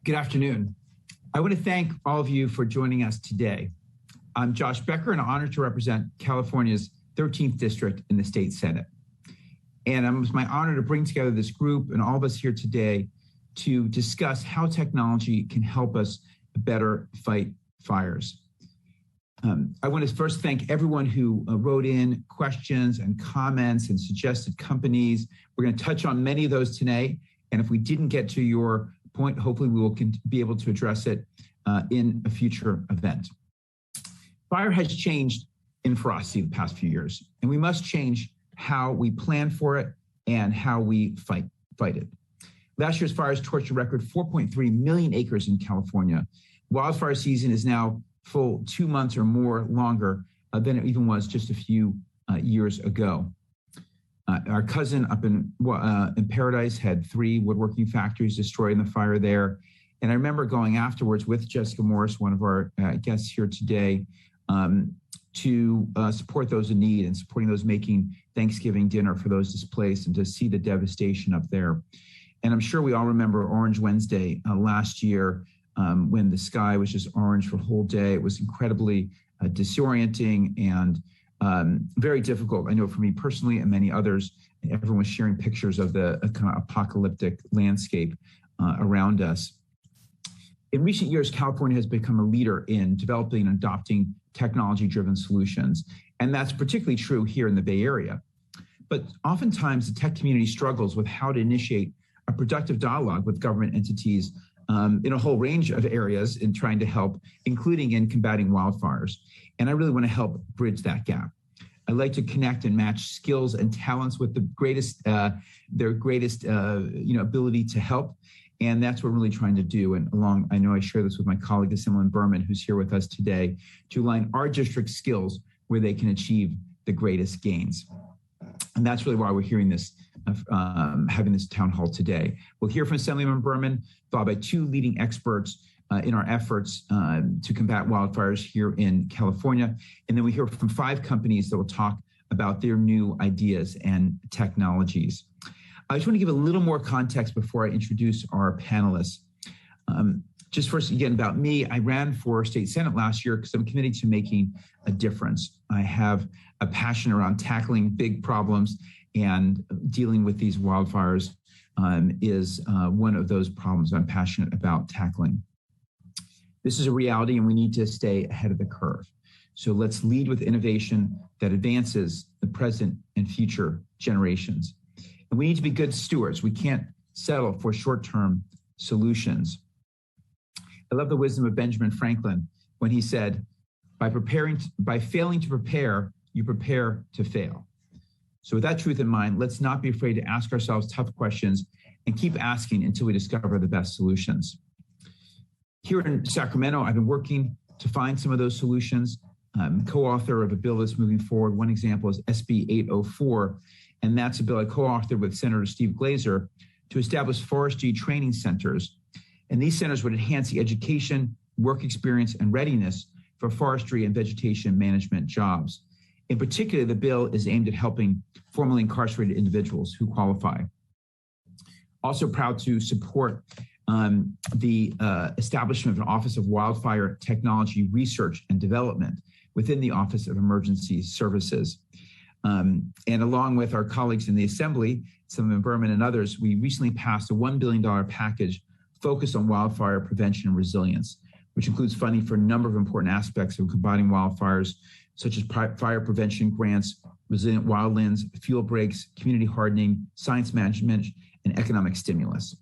Good afternoon. I want to thank all of you for joining us today. I'm Josh Becker, and I'm honored to represent California's 13th district in the state Senate. And it's my honor to bring together this group and all of us here today to discuss how technology can help us better fight fires. I want to first thank everyone who wrote in questions and comments and suggested companies. We're going to touch on many of those today. And if we didn't get to your point, hopefully we will be able to address it in a future event. Fire has changed in ferocity the past few years, and we must change how we plan for it and how we fight it. Last year's fires torched a record 4.3 million acres in California. Wildfire season is now full 2 months or more longer than it even was just a few years ago. Our cousin up in Paradise had 3 woodworking factories destroyed in the fire there. And I remember going afterwards with Jessica Morris, one of our guests here today, to support those in need and supporting those making Thanksgiving dinner for those displaced and to see the devastation up there. And I'm sure we all remember Orange Wednesday last year when the sky was just orange for a whole day. It was incredibly disorienting and very difficult, I know, for me personally and many others. Everyone was sharing pictures of the kind of apocalyptic landscape around us. In recent years, California has become a leader in developing and adopting technology-driven solutions, and that's particularly true here in the Bay Area. But oftentimes, the tech community struggles with how to initiate a productive dialogue with government entities in a whole range of areas in trying to help, including in combating wildfires. And I really want to help bridge that gap. I like to connect and match skills and talents with the greatest, their greatest, ability to help. And that's what we're really trying to do. And I know I share this with my colleague, Assemblyman Berman, who's here with us today, to align our district skills where they can achieve the greatest gains. And that's really why we're hearing this, having this town hall today. We'll hear from Assemblyman Berman, followed by 2 leading experts in our efforts to combat wildfires here in California. And then we hear from 5 companies that will talk about their new ideas and technologies. I just want to give a little more context before I introduce our panelists. Just first, again, about me, I ran for state Senate last year because I'm committed to making a difference. I have a passion around tackling big problems, and dealing with these wildfires is one of those problems I'm passionate about tackling. This is a reality, and we need to stay ahead of the curve. So let's lead with innovation that advances the present and future generations. And we need to be good stewards. We can't settle for short-term solutions. I love the wisdom of Benjamin Franklin when he said, by failing to prepare, you prepare to fail. So with that truth in mind, let's not be afraid to ask ourselves tough questions and keep asking until we discover the best solutions. Here in Sacramento, I've been working to find some of those solutions. I'm co-author of a bill that's moving forward. One example is SB 804, and that's a bill I co-authored with Senator Steve Glazer to establish forestry training centers. And these centers would enhance the education, work experience, and readiness for forestry and vegetation management jobs. In particular, the bill is aimed at helping formerly incarcerated individuals who qualify. Also proud to support the establishment of an Office of Wildfire Technology Research and Development within the Office of Emergency Services. And along with our colleagues in the Assembly, Assemblyman Berman and others, we recently passed a $1 billion package focused on wildfire prevention and resilience, which includes funding for a number of important aspects of combating wildfires, such as fire prevention grants, resilient wildlands, fuel breaks, community hardening, science management, and economic stimulus.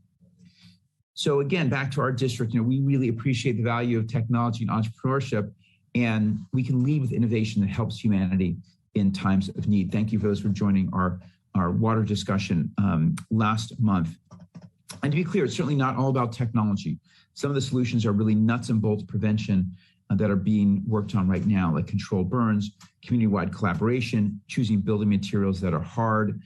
So again, back to our district, we really appreciate the value of technology and entrepreneurship, and we can lead with innovation that helps humanity in times of need. Thank you for those for joining our water discussion last month. And to be clear, it's certainly not all about technology. Some of the solutions are really nuts and bolts prevention that are being worked on right now, like controlled burns, community-wide collaboration, choosing building materials that are hard,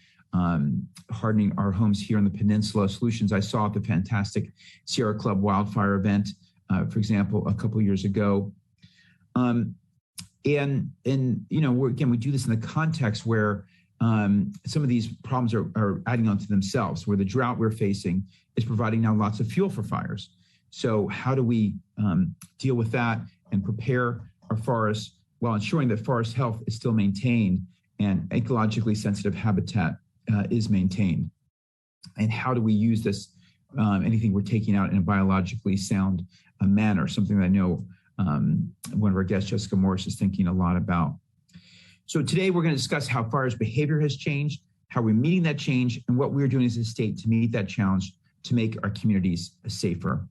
hardening our homes here in the peninsula. Solutions I saw at the fantastic Sierra Club wildfire event, for example, a couple years ago. And we do this in the context where some of these problems are adding on to themselves, where the drought we're facing is providing now lots of fuel for fires. So how do we deal with that and prepare our forests while ensuring that forest health is still maintained and ecologically sensitive habitat is maintained? And how do we use this, anything we're taking out in a biologically sound manner, something that I know one of our guests, Jessica Morris, is thinking a lot about. So today we're going to discuss how forest behavior has changed, how we're meeting that change, and what we're doing as a state to meet that challenge to make our communities safer.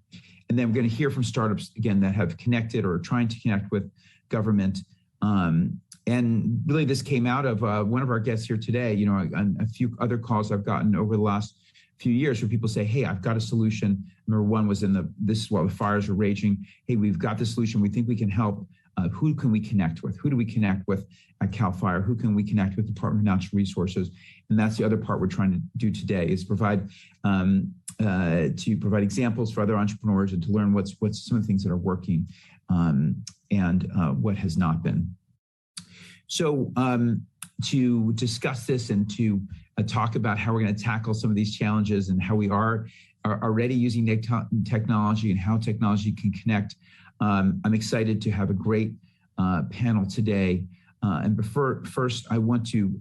And then we're going to hear from startups, again, that have connected or are trying to connect with government. And really this came out of one of our guests here today, you know, and a few other calls I've gotten over the last few years where people say, hey, I've got a solution. Number one was this is while the fires are raging. Hey, we've got the solution. We think we can help. Who can we connect with? Who do we connect with at CAL FIRE? Who can we connect with the Department of Natural Resources? And that's the other part we're trying to do today, is provide examples for other entrepreneurs and to learn what's some of the things that are working and what has not been. So to discuss this and to talk about how we're going to tackle some of these challenges and how we are already using technology and how technology can connect, I'm excited to have a great panel today. And first, I want to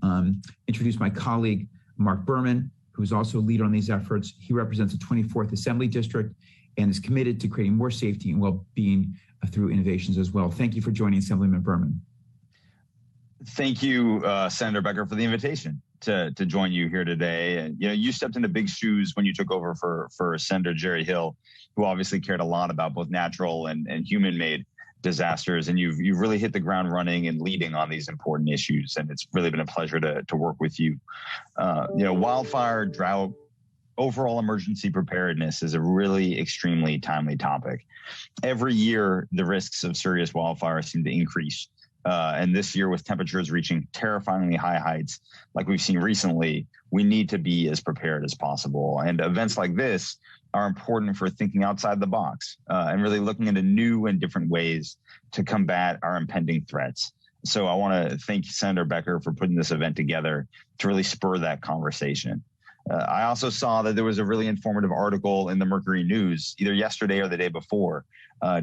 introduce my colleague, Mark Berman, who's also a leader on these efforts. He represents the 24th Assembly District and is committed to creating more safety and well-being through innovations as well. Thank you for joining Assemblyman Berman. Thank you, Senator Becker, for the invitation to join you here today. And you stepped into big shoes when you took over for Senator Jerry Hill, who obviously cared a lot about both natural and human-made disasters. And you've really hit the ground running and leading on these important issues. And it's really been a pleasure to work with you. Wildfire, drought, overall emergency preparedness is a really extremely timely topic. Every year, the risks of serious wildfires seem to increase. And this year, with temperatures reaching terrifyingly high heights, like we've seen recently, we need to be as prepared as possible. And events like this are important for thinking outside the box and really looking into new and different ways to combat our impending threats. So I want to thank Senator Becker for putting this event together to really spur that conversation. I also saw that there was a really informative article in the Mercury News, either yesterday or the day before,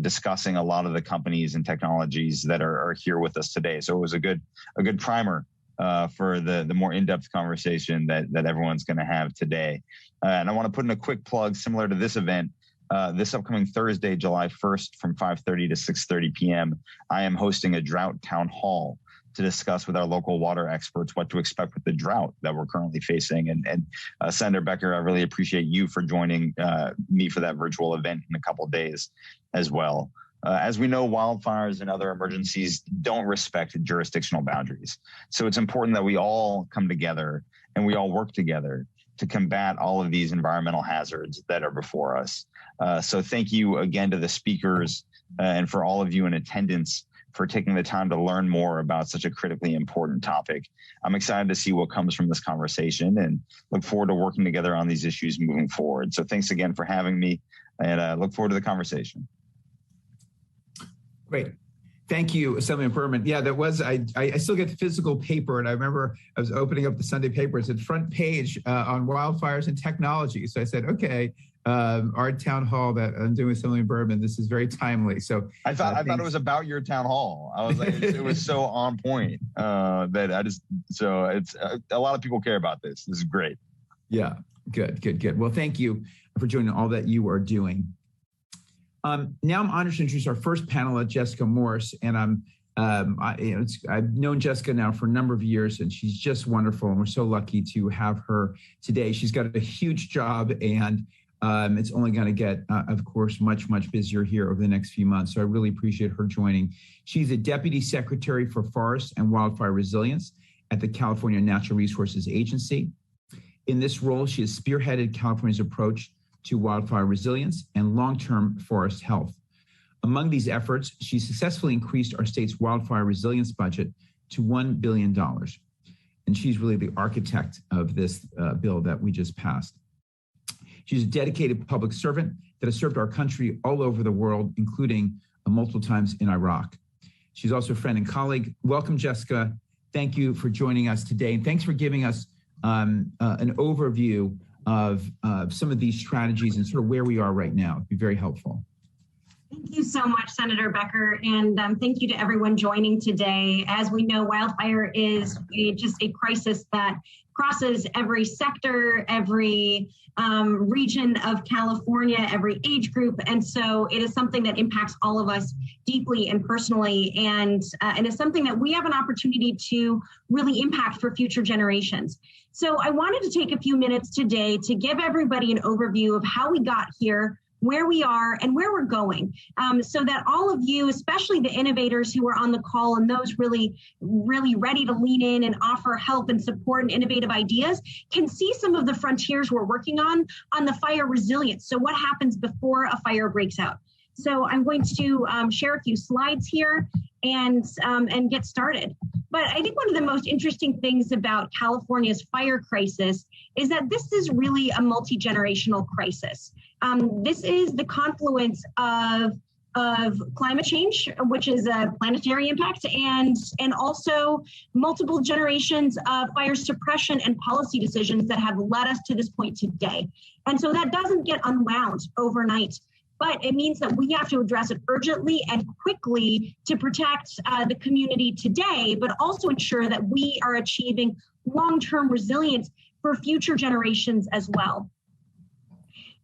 discussing a lot of the companies and technologies that are here with us today. So it was a good primer for the more in-depth conversation that everyone's going to have today. And I want to put in a quick plug similar to this event. This upcoming Thursday, July 1st, from 5:30 to 6:30 p.m., I am hosting a drought town hall to discuss with our local water experts what to expect with the drought that we're currently facing. And Senator Becker, I really appreciate you for joining me for that virtual event in a couple of days as well. As we know, wildfires and other emergencies don't respect jurisdictional boundaries. So it's important that we all come together and we all work together to combat all of these environmental hazards that are before us. So thank you again to the speakers and for all of you in attendance for taking the time to learn more about such a critically important topic. I'm excited to see what comes from this conversation and look forward to working together on these issues moving forward. So thanks again for having me, and I look forward to the conversation. Great. Thank you, Assemblyman Berman. Yeah, that was, I still get the physical paper, and I remember I was opening up the Sunday paper. It said front page on wildfires and technology. So I said, okay, our town hall that I'm doing with Assemblyman Berman, this is very timely. So I thought it was about your town hall. I was like, it was so on point so it's a lot of people care about this. This is great. Yeah, good. Well, thank you for joining all that you are doing. Now I'm honored to introduce our first panelist, Jessica Morris, and I've known Jessica now for a number of years, and she's just wonderful, and we're so lucky to have her today. She's got a huge job, and it's only going to get, of course, much busier here over the next few months. So I really appreciate her joining. She's a Deputy Secretary for Forest and Wildfire Resilience at the California Natural Resources Agency. In this role, she has spearheaded California's approach to wildfire resilience and long-term forest health. Among these efforts, she successfully increased our state's wildfire resilience budget to $1 billion. And she's really the architect of this bill that we just passed. She's a dedicated public servant that has served our country all over the world, including multiple times in Iraq. She's also a friend and colleague. Welcome, Jessica. Thank you for joining us today. And thanks for giving us an overview of some of these strategies and sort of where we are right now. It'd be very helpful. Thank you so much, Senator Becker, and thank you to everyone joining today. As we know, wildfire is just a crisis that crosses every sector, every region of California, every age group, and so it is something that impacts all of us deeply and personally, and it's something that we have an opportunity to really impact for future generations. So I wanted to take a few minutes today to give everybody an overview of how we got here, where we are, and where we're going, so that all of you, especially the innovators who are on the call and those really ready to lean in and offer help and support and innovative ideas, can see some of the frontiers we're working on the fire resilience. So what happens before a fire breaks out? So I'm going to share a few slides here and get started. But I think one of the most interesting things about California's fire crisis is that this is really a multi-generational crisis. This is the confluence of climate change, which is a planetary impact, and also multiple generations of fire suppression and policy decisions that have led us to this point today. And so that doesn't get unwound overnight, but it means that we have to address it urgently and quickly to protect the community today, but also ensure that we are achieving long-term resilience for future generations as well.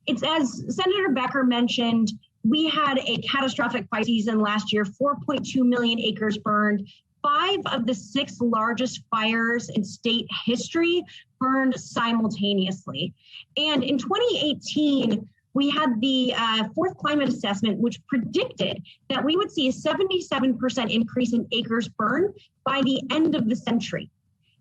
It's, as Senator Becker mentioned, we had a catastrophic fire season last year, 4.2 million acres burned. 5 of the 6 largest fires in state history burned simultaneously. And in 2018, we had the 4th climate assessment, which predicted that we would see a 77% increase in acres burned by the end of the century.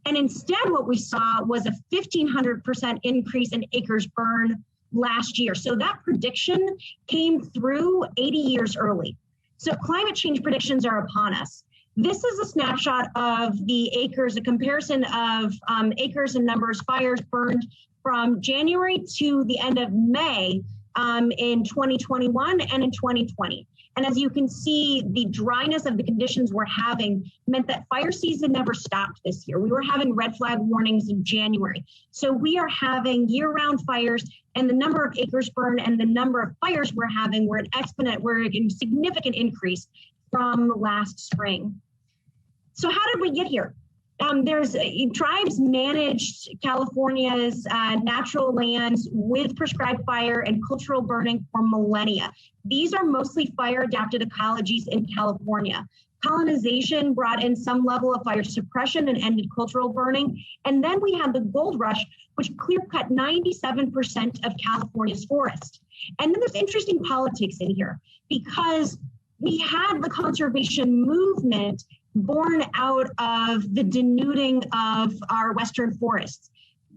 And instead, what we saw was a 1,500% increase in acres burned last year. So that prediction came through 80 years early. So climate change predictions are upon us. This is a snapshot of the acres, a comparison of acres and numbers, fires burned from January to the end of May in 2021 and in 2020. And as you can see, the dryness of the conditions we're having meant that fire season never stopped this year. We were having red flag warnings in January. So we are having year-round fires, and the number of acres burned and the number of fires we're having were a significant increase from last spring. So how did we get here? Tribes managed California's natural lands with prescribed fire and cultural burning for millennia. These are mostly fire-adapted ecologies in California. Colonization brought in some level of fire suppression and ended cultural burning. And then we had the gold rush, which clear-cut 97% of California's forest. And then there's interesting politics in here, because we had the conservation movement born out of the denuding of our western forests.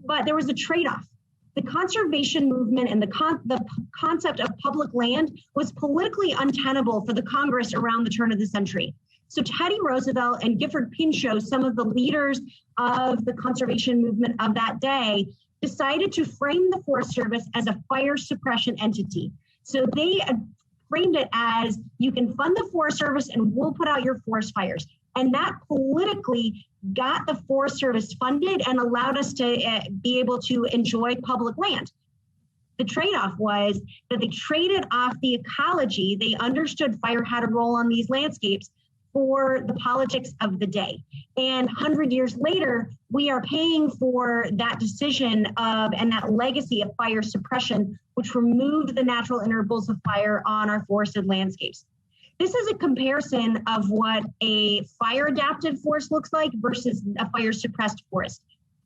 But there was a trade-off. The conservation movement and the concept of public land was politically untenable for the Congress around the turn of the century. So Teddy Roosevelt and Gifford Pinchot, some of the leaders of the conservation movement of that day, decided to frame the Forest Service as a fire suppression entity. So they framed it as, you can fund the Forest Service and we'll put out your forest fires. And that politically got the Forest Service funded and allowed us to be able to enjoy public land. The trade-off was that they traded off the ecology. They understood fire had a role on these landscapes for the politics of the day. And 100 years later, we are paying for that decision and that legacy of fire suppression, which removed the natural intervals of fire on our forested landscapes. This is a comparison of what a fire-adapted forest looks like versus a fire-suppressed forest.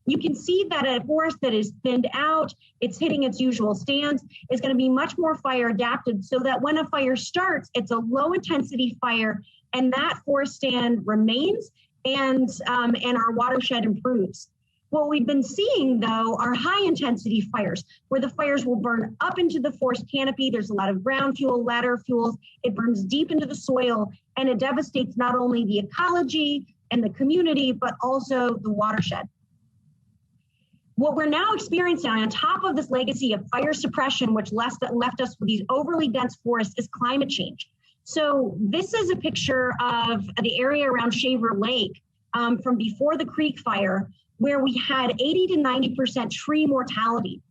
You can see that a forest that is thinned out, it's hitting its usual stands, is going to be much more fire-adapted, so that when a fire starts, it's a low-intensity fire, and that forest stand remains, and our watershed improves. What we've been seeing, though, are high-intensity fires, where the fires will burn up into the forest canopy. There's a lot of ground fuel, ladder fuels. It burns deep into the soil, and it devastates not only the ecology and the community, but also the watershed. What we're now experiencing on top of this legacy of fire suppression, which left us with these overly dense forests, is climate change. So this is a picture of the area around Shaver Lake from before the Creek Fire, where we had 80 to 90% tree mortality.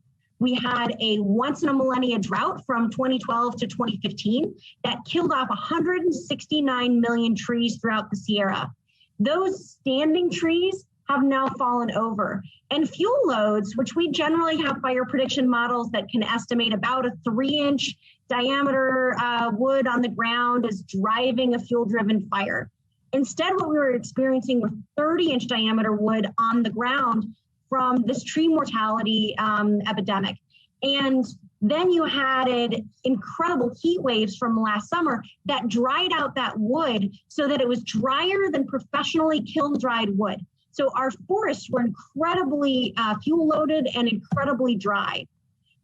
We had a once in a millennia drought from 2012 to 2015 that killed off 169 million trees throughout the Sierra. Those standing trees have now fallen over. And fuel loads, which we generally have fire prediction models that can estimate about a 3-inch diameter wood on the ground is driving a fuel-driven fire. Instead, what we were experiencing was 30-inch diameter wood on the ground from this tree mortality epidemic. And then you had incredible heat waves from last summer that dried out that wood so that it was drier than professionally kiln-dried wood. So our forests were incredibly fuel loaded and incredibly dry.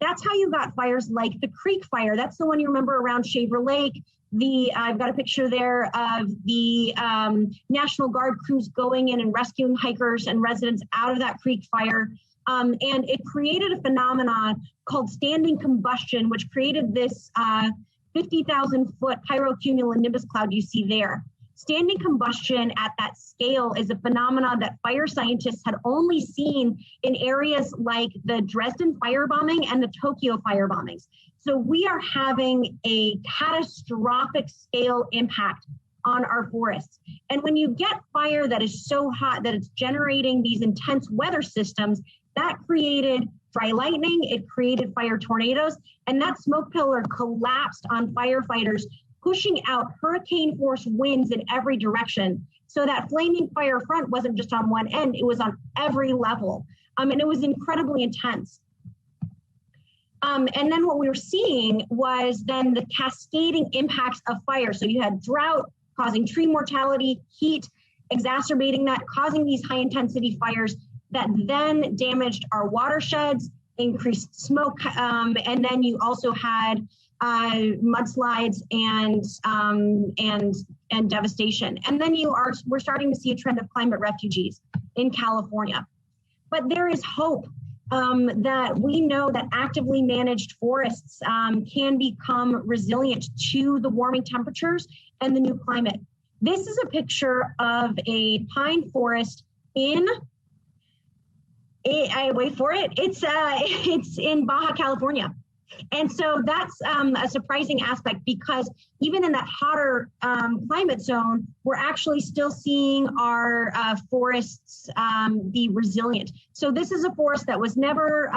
That's how you got fires like the Creek Fire. That's the one you remember around Shaver Lake. I've got a picture there of the National Guard crews going in and rescuing hikers and residents out of that Creek Fire. And it created a phenomenon called standing combustion, which created this 50,000-foot pyrocumulonimbus cloud you see there. Standing combustion at that scale is a phenomenon that fire scientists had only seen in areas like the Dresden firebombing and the Tokyo firebombings. So we are having a catastrophic scale impact on our forests. And when you get fire that is so hot that it's generating these intense weather systems, that created dry lightning, it created fire tornadoes, and that smoke pillar collapsed on firefighters, pushing out hurricane force winds in every direction. So that flaming fire front wasn't just on one end, it was on every level. And it was incredibly intense. And then what we were seeing was then the cascading impacts of fire. So you had drought causing tree mortality, heat, exacerbating that, causing these high intensity fires that then damaged our watersheds, increased smoke, and then you also had mudslides and devastation. And then we're starting to see a trend of climate refugees in California. But there is hope that we know that actively managed forests can become resilient to the warming temperatures and the new climate. This is a picture of a pine forest it's in Baja California. And so that's a surprising aspect, because even in that hotter climate zone, we're actually still seeing our forests be resilient. So this is a forest that was never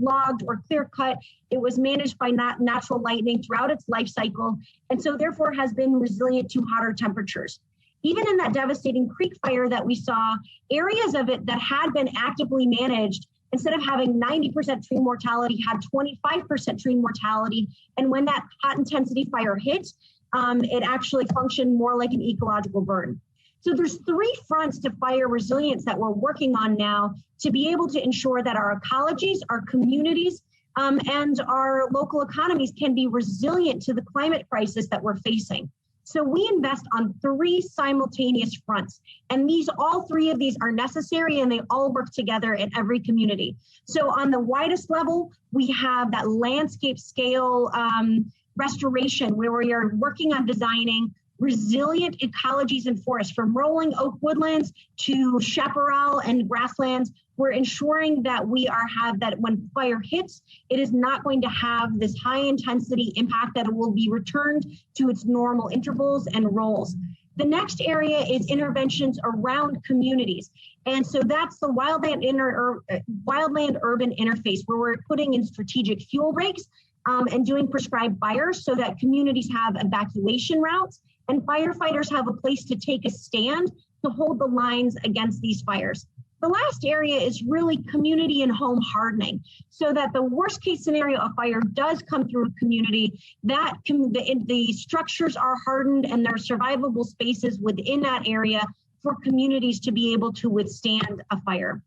logged or clear cut. It was managed by natural lightning throughout its life cycle, and so therefore has been resilient to hotter temperatures. Even in that devastating Creek Fire that we saw, areas of it that had been actively managed, instead of having 90% tree mortality, had 25% tree mortality. And when that hot intensity fire hit, it actually functioned more like an ecological burn. So there's 3 fronts to fire resilience that we're working on now to be able to ensure that our ecologies, our communities, and our local economies can be resilient to the climate crisis that we're facing. So we invest on 3 simultaneous fronts, and all 3 of these are necessary, and they all work together in every community. So on the widest level, we have that landscape scale restoration, where we are working on designing resilient ecologies and forests, from rolling oak woodlands to chaparral and grasslands. We're ensuring that that when fire hits, it is not going to have this high intensity impact, that it will be returned to its normal intervals and roles. The next area is interventions around communities. And so that's the wildland-urban interface, where we're putting in strategic fuel breaks and doing prescribed fires so that communities have evacuation routes and firefighters have a place to take a stand to hold the lines against these fires. The last area is really community and home hardening, so that the worst case scenario of fire does come through a community, that the structures are hardened and there are survivable spaces within that area for communities to be able to withstand a fire.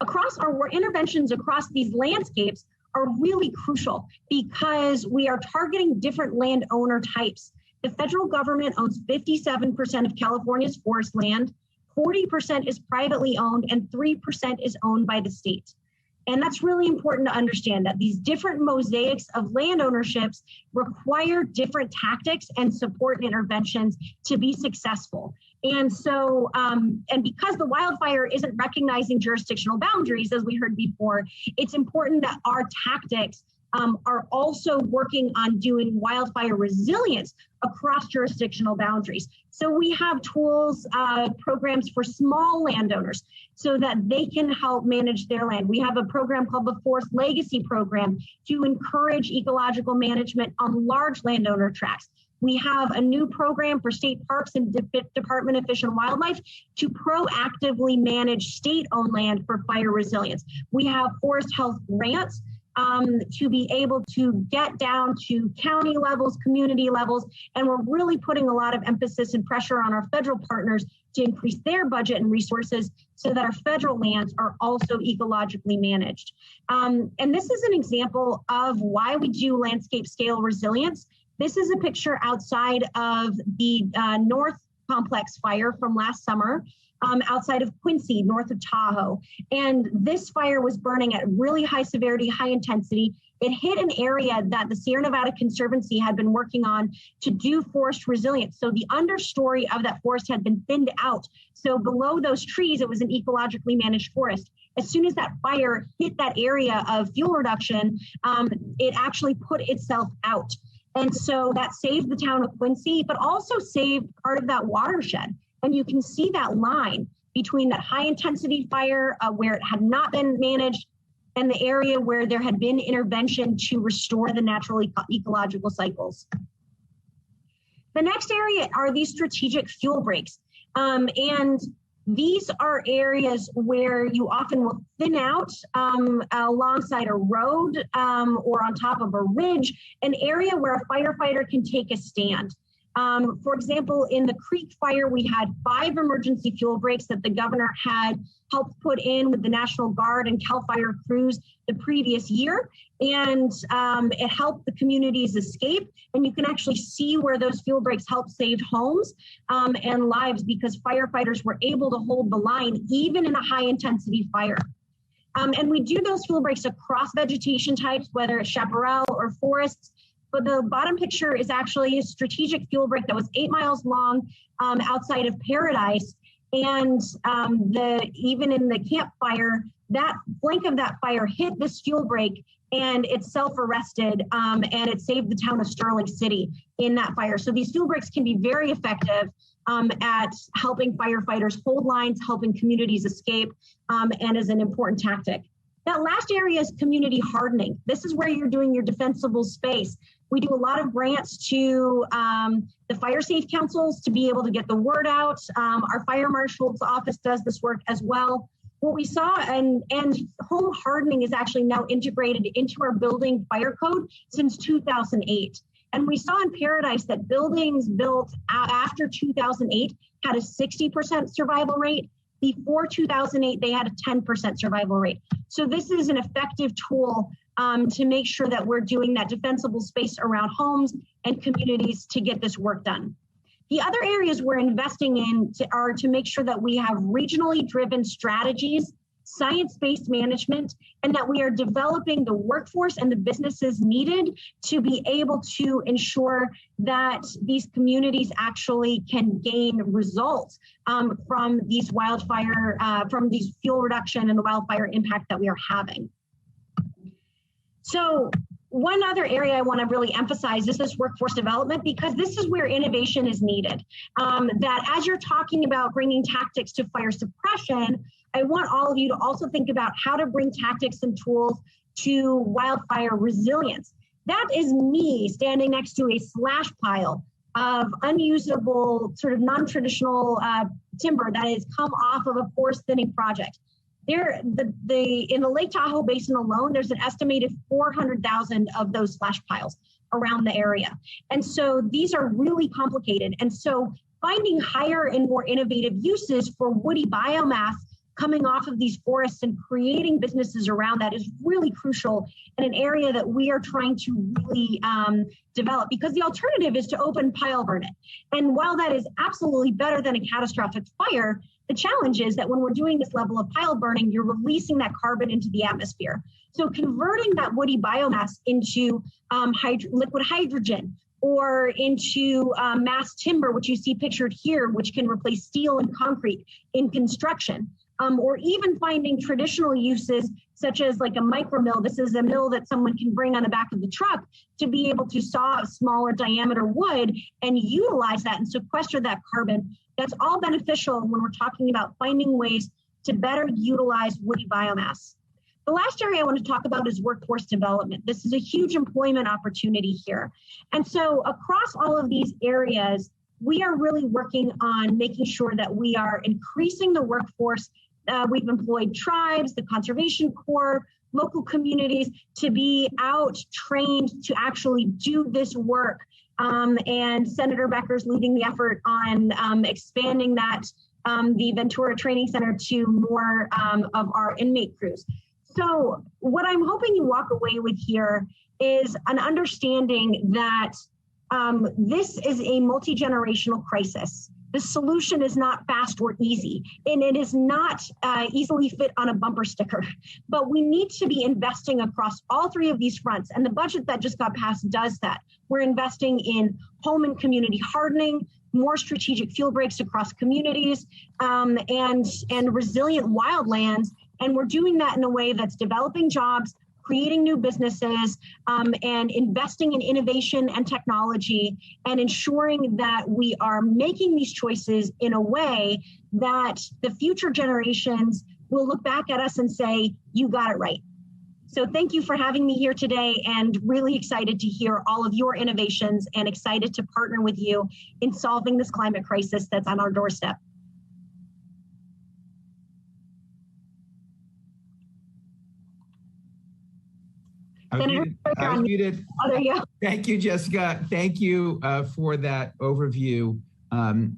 Across our interventions across these landscapes are really crucial, because we are targeting different landowner types. The federal government owns 57% of California's forest land, 40% is privately owned, and 3% is owned by the state. And that's really important to understand, that these different mosaics of land ownerships require different tactics and support and interventions to be successful. And so, and because the wildfire isn't recognizing jurisdictional boundaries, as we heard before, it's important that our tactics are also working on doing wildfire resilience across jurisdictional boundaries. So we have tools, programs for small landowners so that they can help manage their land. We have a program called the Forest Legacy Program to encourage ecological management on large landowner tracts. We have a new program for state parks and Department of Fish and Wildlife to proactively manage state-owned land for fire resilience. We have forest health grants to be able to get down to county levels, community levels, and we're really putting a lot of emphasis and pressure on our federal partners to increase their budget and resources so that our federal lands are also ecologically managed. And this is an example of why we do landscape scale resilience. This is a picture outside of the North Complex fire from last summer, outside of Quincy, north of Tahoe. And this fire was burning at really high severity, high intensity. It hit an area that the Sierra Nevada Conservancy had been working on to do forest resilience. So the understory of that forest had been thinned out. So below those trees, it was an ecologically managed forest. As soon as that fire hit that area of fuel reduction, it actually put itself out. And so that saved the town of Quincy, but also saved part of that watershed. And you can see that line between that high intensity fire where it had not been managed and the area where there had been intervention to restore the natural ecological cycles. The next area are these strategic fuel breaks. And these are areas where you often will thin out alongside a road or on top of a ridge, an area where a firefighter can take a stand. For example, in the Creek Fire, we had 5 emergency fuel breaks that the governor had helped put in with the National Guard and CAL FIRE crews the previous year. And it helped the communities escape. And you can actually see where those fuel breaks helped save homes and lives because firefighters were able to hold the line even in a high intensity fire. And we do those fuel breaks across vegetation types, whether it's chaparral or forests. But the bottom picture is actually a strategic fuel break that was 8 miles long outside of Paradise. And even in the campfire, that flank of that fire hit this fuel break and it self-arrested and it saved the town of Sterling City in that fire. So these fuel breaks can be very effective at helping firefighters hold lines, helping communities escape, and is an important tactic. That last area is community hardening. This is where you're doing your defensible space. We do a lot of grants to the fire safe councils to be able to get the word out. Our fire marshal's office does this work as well. What we saw, and home hardening is actually now integrated into our building fire code since 2008. And we saw in Paradise that buildings built after 2008 had a 60% survival rate. Before 2008, they had a 10% survival rate. So this is an effective tool to make sure that we're doing that defensible space around homes and communities to get this work done. The other areas we're investing in are to make sure that we have regionally driven strategies, science-based management, and that we are developing the workforce and the businesses needed to be able to ensure that these communities actually can gain results from these wildfire, from these fuel reduction and the wildfire impact that we are having. So one other area I want to really emphasize is this workforce development, because this is where innovation is needed. That as you're talking about bringing tactics to fire suppression, I want all of you to also think about how to bring tactics and tools to wildfire resilience. That is me standing next to a slash pile of unusable, sort of non-traditional timber that has come off of a forest thinning project. In the Lake Tahoe Basin alone, there's an estimated 400,000 of those slash piles around the area. And so these are really complicated. And so finding higher and more innovative uses for woody biomass coming off of these forests and creating businesses around that is really crucial and an area that we are trying to really develop, because the alternative is to open pile burn it. And while that is absolutely better than a catastrophic fire, the challenge is that when we're doing this level of pile burning, you're releasing that carbon into the atmosphere. So converting that woody biomass into liquid hydrogen or into mass timber, which you see pictured here, which can replace steel and concrete in construction, or even finding traditional uses such as like a micro mill. This is a mill that someone can bring on the back of the truck to be able to saw a smaller diameter wood and utilize that and sequester that carbon. That's all beneficial when we're talking about finding ways to better utilize woody biomass. The last area I want to talk about is workforce development. This is a huge employment opportunity here. And so across all of these areas, we are really working on making sure that we are increasing the workforce. We've employed tribes, the Conservation Corps, local communities to be out trained to actually do this work. And Senator Becker's leading the effort on expanding that, the Ventura Training Center to more of our inmate crews. So what I'm hoping you walk away with here is an understanding that this is a multi-generational crisis. The solution is not fast or easy, and it is not easily fit on a bumper sticker. But we need to be investing across all three of these fronts, and the budget that just got passed does that. We're investing in home and community hardening, more strategic fuel breaks across communities, and resilient wildlands. And we're doing that in a way that's developing jobs, creating new businesses, and investing in innovation and technology, and ensuring that we are making these choices in a way that the future generations will look back at us and say, you got it right. So thank you for having me here today, and really excited to hear all of your innovations and excited to partner with you in solving this climate crisis that's on our doorstep. I was muted. Oh, there you go. Thank you, Jessica. Thank you for that overview.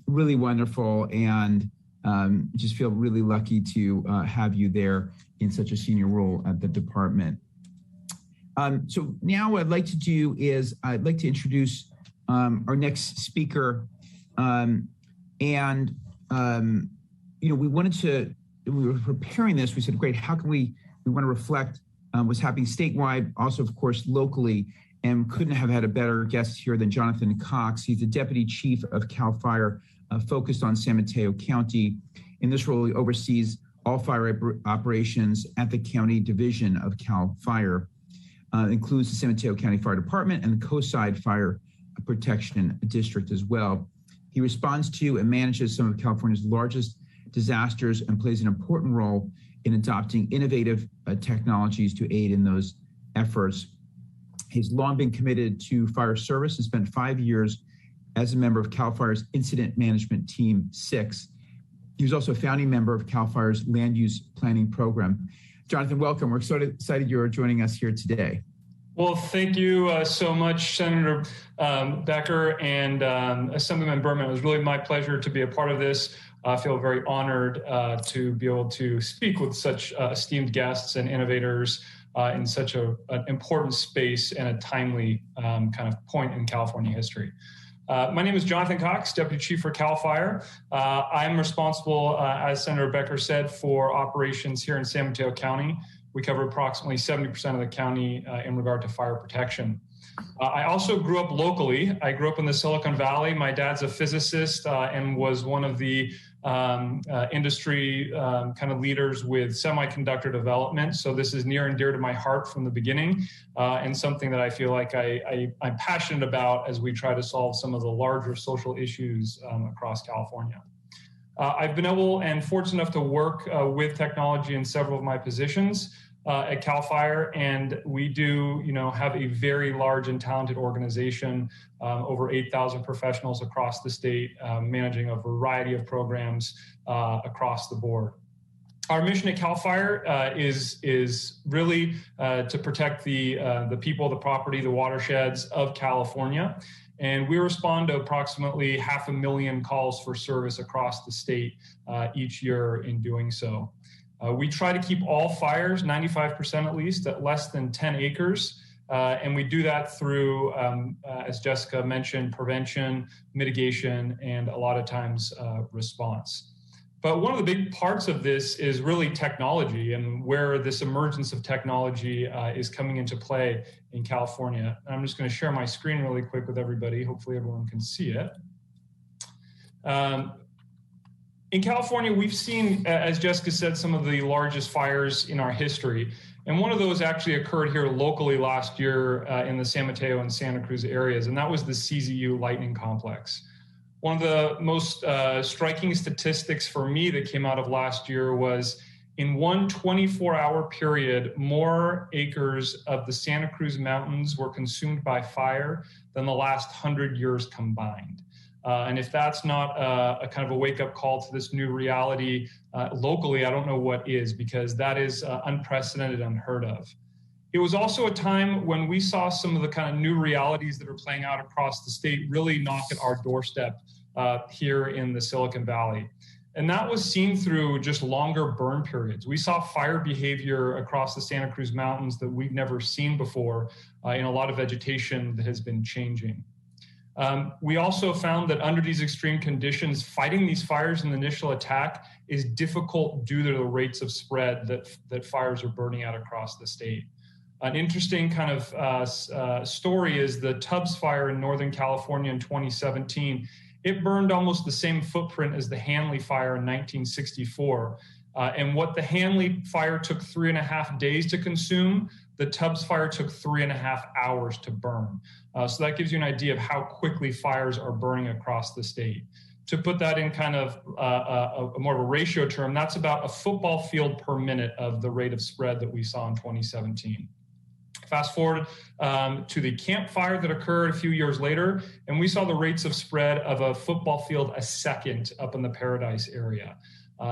Really wonderful, and just feel really lucky to have you there in such a senior role at the department. So now what I'd like to do is I'd like to introduce our next speaker. We were preparing this, we said, great, how can we want to reflect what's happening statewide, also, of course, locally, and couldn't have had a better guest here than Jonathan Cox. He's the Deputy Chief of CAL FIRE, focused on San Mateo County. In this role, he oversees all fire operations at the county division of CAL FIRE. Includes the San Mateo County Fire Department and the Coastside Fire Protection District as well. He responds to and manages some of California's largest disasters and plays an important role in adopting innovative technologies to aid in those efforts. He's long been committed to fire service and spent 5 years as a member of CAL FIRE's Incident Management Team 6. He was also a founding member of CAL FIRE's Land Use Planning Program. Jonathan, welcome. We're so excited you're joining us here today. Well, thank you so much, Senator Becker and Assemblyman Berman. It was really my pleasure to be a part of this. I feel very honored to be able to speak with such esteemed guests and innovators in such an important space and a timely kind of point in California history. My name is Jonathan Cox, Deputy Chief for CAL FIRE. I'm responsible, as Senator Becker said, for operations here in San Mateo County. We cover approximately 70% of the county in regard to fire protection. I also grew up locally. I grew up in the Silicon Valley. My dad's a physicist and was one of the industry kind of leaders with semiconductor development. So this is near and dear to my heart from the beginning, and something that I feel like I'm passionate about as we try to solve some of the larger social issues across California. I've been able and fortunate enough to work with technology in several of my positions at CAL FIRE, and we do, have a very large and talented organization, over 8,000 professionals across the state, managing a variety of programs across the board. Our mission at CAL FIRE is really to protect the people, the property, the watersheds of California. And we respond to approximately 500,000 calls for service across the state each year in doing so. We try to keep all fires, 95% at least, at less than 10 acres. And we do that through, as Jessica mentioned, prevention, mitigation, and a lot of times response. But one of the big parts of this is really technology and where this emergence of technology is coming into play in California. And I'm just going to share my screen really quick with everybody. Hopefully everyone can see it. In California, we've seen, as Jessica said, some of the largest fires in our history. And one of those actually occurred here locally last year in the San Mateo and Santa Cruz areas, and that was the CZU lightning complex. One of the most striking statistics for me that came out of last year was in one 24-hour period, more acres of the Santa Cruz Mountains were consumed by fire than the last 100 years combined. And if that's not a kind of a wake-up call to this new reality locally, I don't know what is, because that is unprecedented, unheard of. It was also a time when we saw some of the kind of new realities that are playing out across the state really knock at our doorstep here in the Silicon Valley. And that was seen through just longer burn periods. We saw fire behavior across the Santa Cruz Mountains that we've never seen before in a lot of vegetation that has been changing. We also found that under these extreme conditions, fighting these fires in the initial attack is difficult due to the rates of spread that fires are burning out across the state. An interesting kind of story is the Tubbs fire in Northern California in 2017. It burned almost the same footprint as the Hanley fire in 1964. And what the Hanley fire took 3.5 days to consume, the Tubbs fire took 3.5 hours to burn. So that gives you an idea of how quickly fires are burning across the state. To put that in kind of more of a ratio term, that's about a football field per minute of the rate of spread that we saw in 2017. Fast forward to the Camp Fire that occurred a few years later, and we saw the rates of spread of a football field a second up in the Paradise area.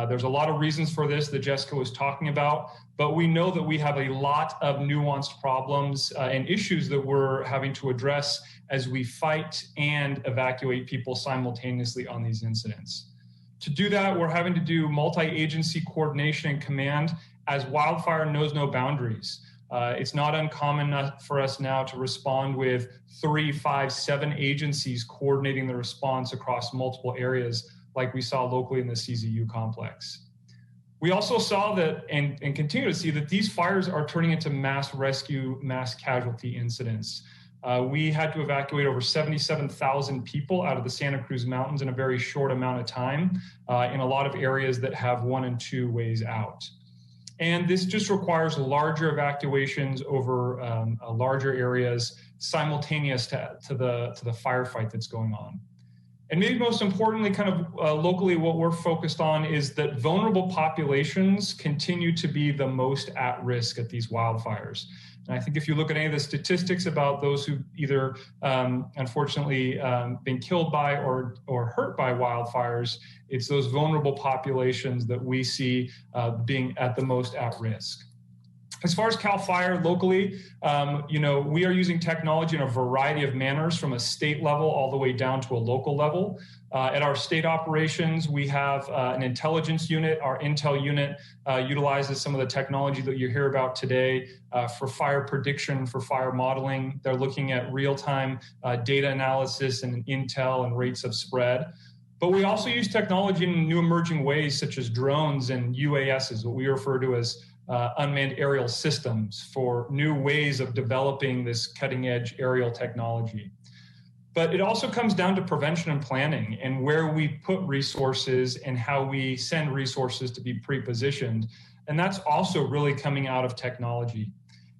There's a lot of reasons for this that Jessica was talking about, but we know that we have a lot of nuanced problems and issues that we're having to address as we fight and evacuate people simultaneously on these incidents. To do that, we're having to do multi-agency coordination and command as wildfire knows no boundaries. It's not uncommon for us now to respond with 3, 5, 7 agencies coordinating the response across multiple areas like we saw locally in the CZU complex. We also saw that and continue to see that these fires are turning into mass rescue, mass casualty incidents. We had to evacuate over 77,000 people out of the Santa Cruz Mountains in a very short amount of time in a lot of areas that have 1 and 2 ways out. And this just requires larger evacuations over larger areas simultaneous to the firefight that's going on. And maybe most importantly, kind of locally, what we're focused on is that vulnerable populations continue to be the most at risk at these wildfires. And I think if you look at any of the statistics about those who either unfortunately been killed by or hurt by wildfires, it's those vulnerable populations that we see being at the most at risk. As far as CAL FIRE locally, we are using technology in a variety of manners from a state level all the way down to a local level. At our state operations, we have an intelligence unit. Our intel unit utilizes some of the technology that you hear about today for fire prediction, for fire modeling. They're looking at real-time data analysis and intel and rates of spread. But we also use technology in new emerging ways, such as drones and UASs, what we refer to as unmanned aerial systems, for new ways of developing this cutting-edge aerial technology. But it also comes down to prevention and planning and where we put resources and how we send resources to be pre-positioned. And that's also really coming out of technology.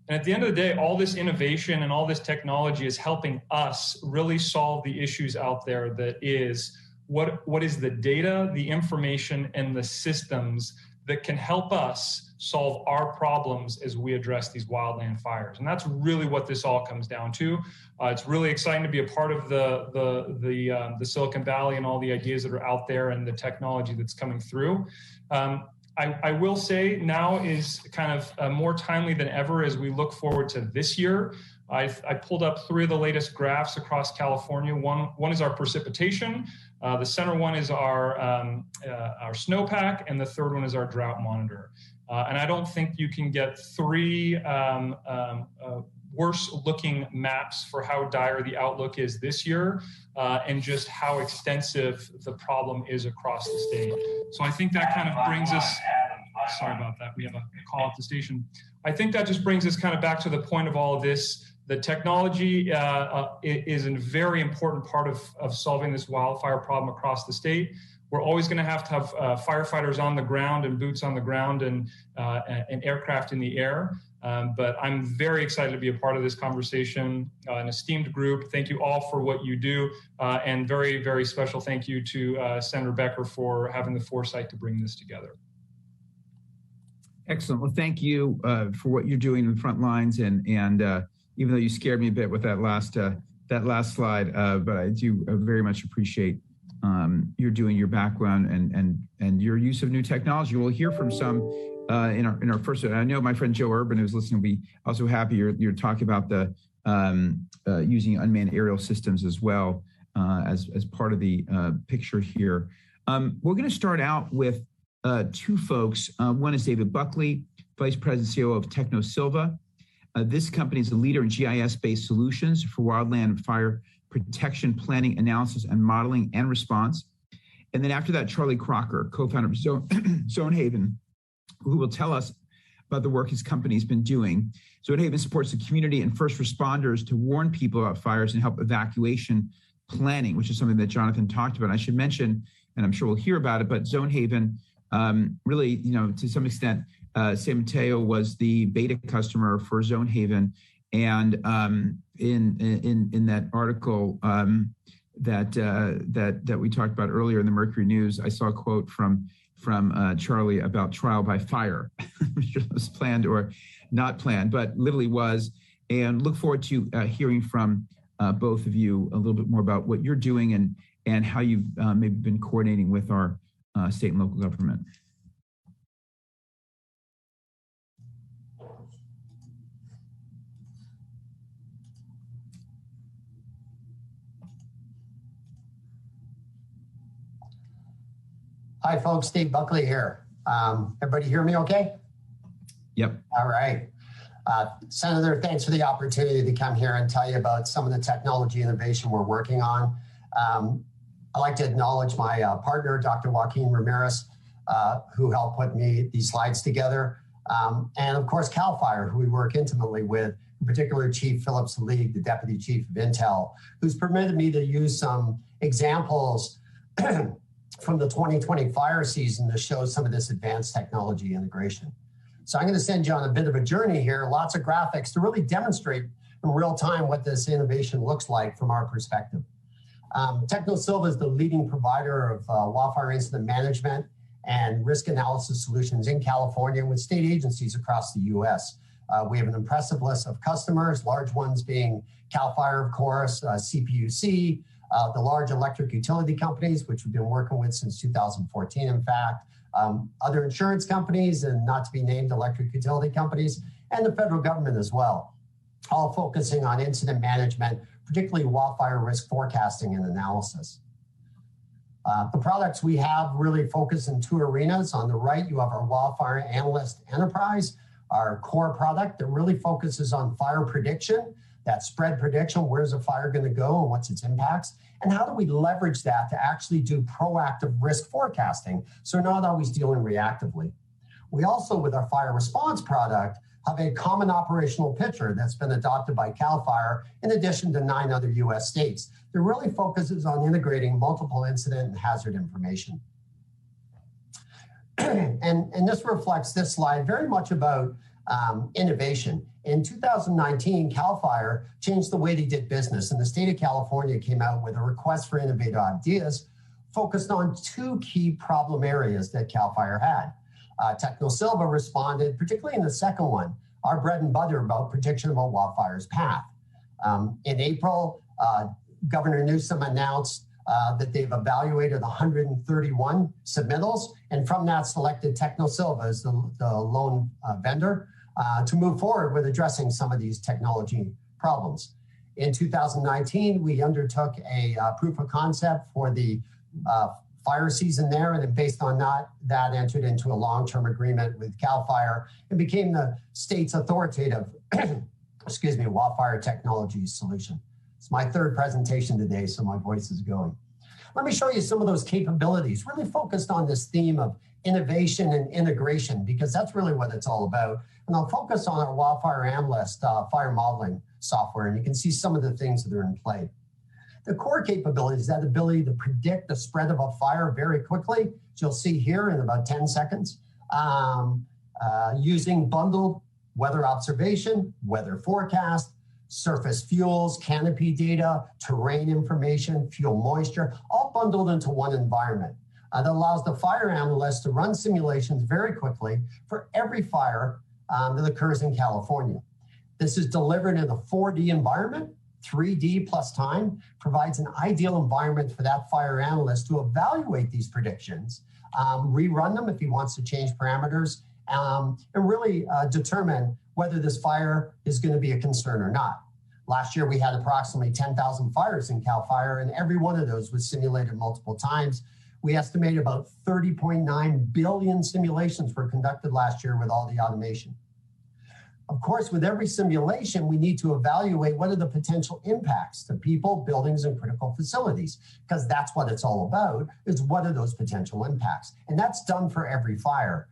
And at the end of the day, all this innovation and all this technology is helping us really solve the issues out there that is, what is the data, the information, and the systems that can help us solve our problems as we address these wildland fires. And that's really what this all comes down to. It's really exciting to be a part of the Silicon Valley and all the ideas that are out there and the technology that's coming through. I will say now is kind of more timely than ever as we look forward to this year. I pulled up 3 of the latest graphs across California. One is our precipitation. The center one is our snowpack, and the third one is our drought monitor. And I don't think you can get 3 worse looking maps for how dire the outlook is this year and just how extensive the problem is across the state. So I think that kind of brings us, sorry about that, we have a call at the station. I think that just brings us kind of back to the point of all of this. The technology is a very important part of solving this wildfire problem across the state. We're always going to have firefighters on the ground and boots on the ground and aircraft in the air. But I'm very excited to be a part of this conversation, an esteemed group. Thank you all for what you do. And very, very special thank you to Senator Becker for having the foresight to bring this together. Excellent. Well, thank you for what you're doing in the front lines. And even though you scared me a bit with that last slide, but I do very much appreciate you're doing your background and your use of new technology. We'll hear from some in our first. I know my friend Joe Urban, who's listening, will be also happy you're talking about the using unmanned aerial systems as well as part of the picture here. We're going to start out with two folks. One is David Buckley, Vice President and CEO of Techno Silva. This company is a leader in GIS-based solutions for wildland fire protection, planning, analysis, and modeling and response. And then after that, Charlie Crocker, co-founder of Zonehaven, who will tell us about the work his company has been doing. Zonehaven supports the community and first responders to warn people about fires and help evacuation planning, which is something that Jonathan talked about. I should mention, and I'm sure we'll hear about it, but Zonehaven really, to some extent, San Mateo was the beta customer for Zonehaven. And in that article that we talked about earlier in the Mercury News, I saw a quote from Charlie about trial by fire, which was planned or not planned, but literally was. And look forward to hearing from both of you a little bit more about what you're doing and how you've maybe been coordinating with our state and local government. Hi, folks. Steve Buckley here. Everybody hear me okay? Yep. All right. Senator, thanks for the opportunity to come here and tell you about some of the technology innovation we're working on. I'd like to acknowledge my partner, Dr. Joaquin Ramirez, who helped put these slides together. And of course, CAL FIRE, who we work intimately with, in particular, Chief Philip Salig, the Deputy Chief of Intel, who's permitted me to use some examples from the 2020 fire season to show some of this advanced technology integration. So I'm going to send you on a bit of a journey here, lots of graphics to really demonstrate in real time what this innovation looks like from our perspective. Techno Silva is the leading provider of wildfire incident management and risk analysis solutions in California with state agencies across the U.S. We have an impressive list of customers, large ones being CAL FIRE, of course, CPUC, the large electric utility companies, which we've been working with since 2014, in fact, other insurance companies and not to be named electric utility companies, and the federal government as well, all focusing on incident management, particularly wildfire risk forecasting and analysis. The products we have really focus in two arenas. On the right, you have our Wildfire Analyst Enterprise, our core product that really focuses on fire prediction, that spread prediction, where's a fire going to go and what's its impacts, and how do we leverage that to actually do proactive risk forecasting, so we're not always dealing reactively. We also, with our fire response product, have a common operational picture that's been adopted by CAL FIRE in addition to 9 other U.S. states that really focuses on integrating multiple incident and hazard information. and this reflects this slide very much about innovation. In 2019, CAL FIRE changed the way they did business, and the state of California came out with a request for innovative ideas focused on 2 key problem areas that CAL FIRE had. Techno Silva responded, particularly in the second one, our bread and butter about prediction of a wildfire's path. In April, Governor Newsom announced that they've evaluated 131 submittals, and from that selected Techno Silva as the lone vendor to move forward with addressing some of these technology problems. In 2019, we undertook a proof of concept for the fire season there, and then based on that entered into a long-term agreement with CAL FIRE and became the state's authoritative wildfire technology solution. It's my third presentation today, so my voice is going. Let me show you some of those capabilities, really focused on this theme of innovation and integration, because that's really what it's all about. And I'll focus on our Wildfire Analyst fire modeling software, and you can see some of the things that are in play. The core capability is that ability to predict the spread of a fire very quickly, which you'll see here in about 10 seconds, using bundled weather observation, weather forecast, surface fuels, canopy data, terrain information, fuel moisture, all bundled into one environment. That allows the fire analyst to run simulations very quickly for every fire that occurs in California. This is delivered in a 4D environment. 3D plus time provides an ideal environment for that fire analyst to evaluate these predictions, rerun them if he wants to change parameters, and really determine whether this fire is going to be a concern or not. Last year, we had approximately 10,000 fires in CAL FIRE, and every one of those was simulated multiple times. We estimate about 30.9 billion simulations were conducted last year with all the automation. Of course, with every simulation, we need to evaluate what are the potential impacts to people, buildings, and critical facilities, because that's what it's all about, is what are those potential impacts. And that's done for every fire.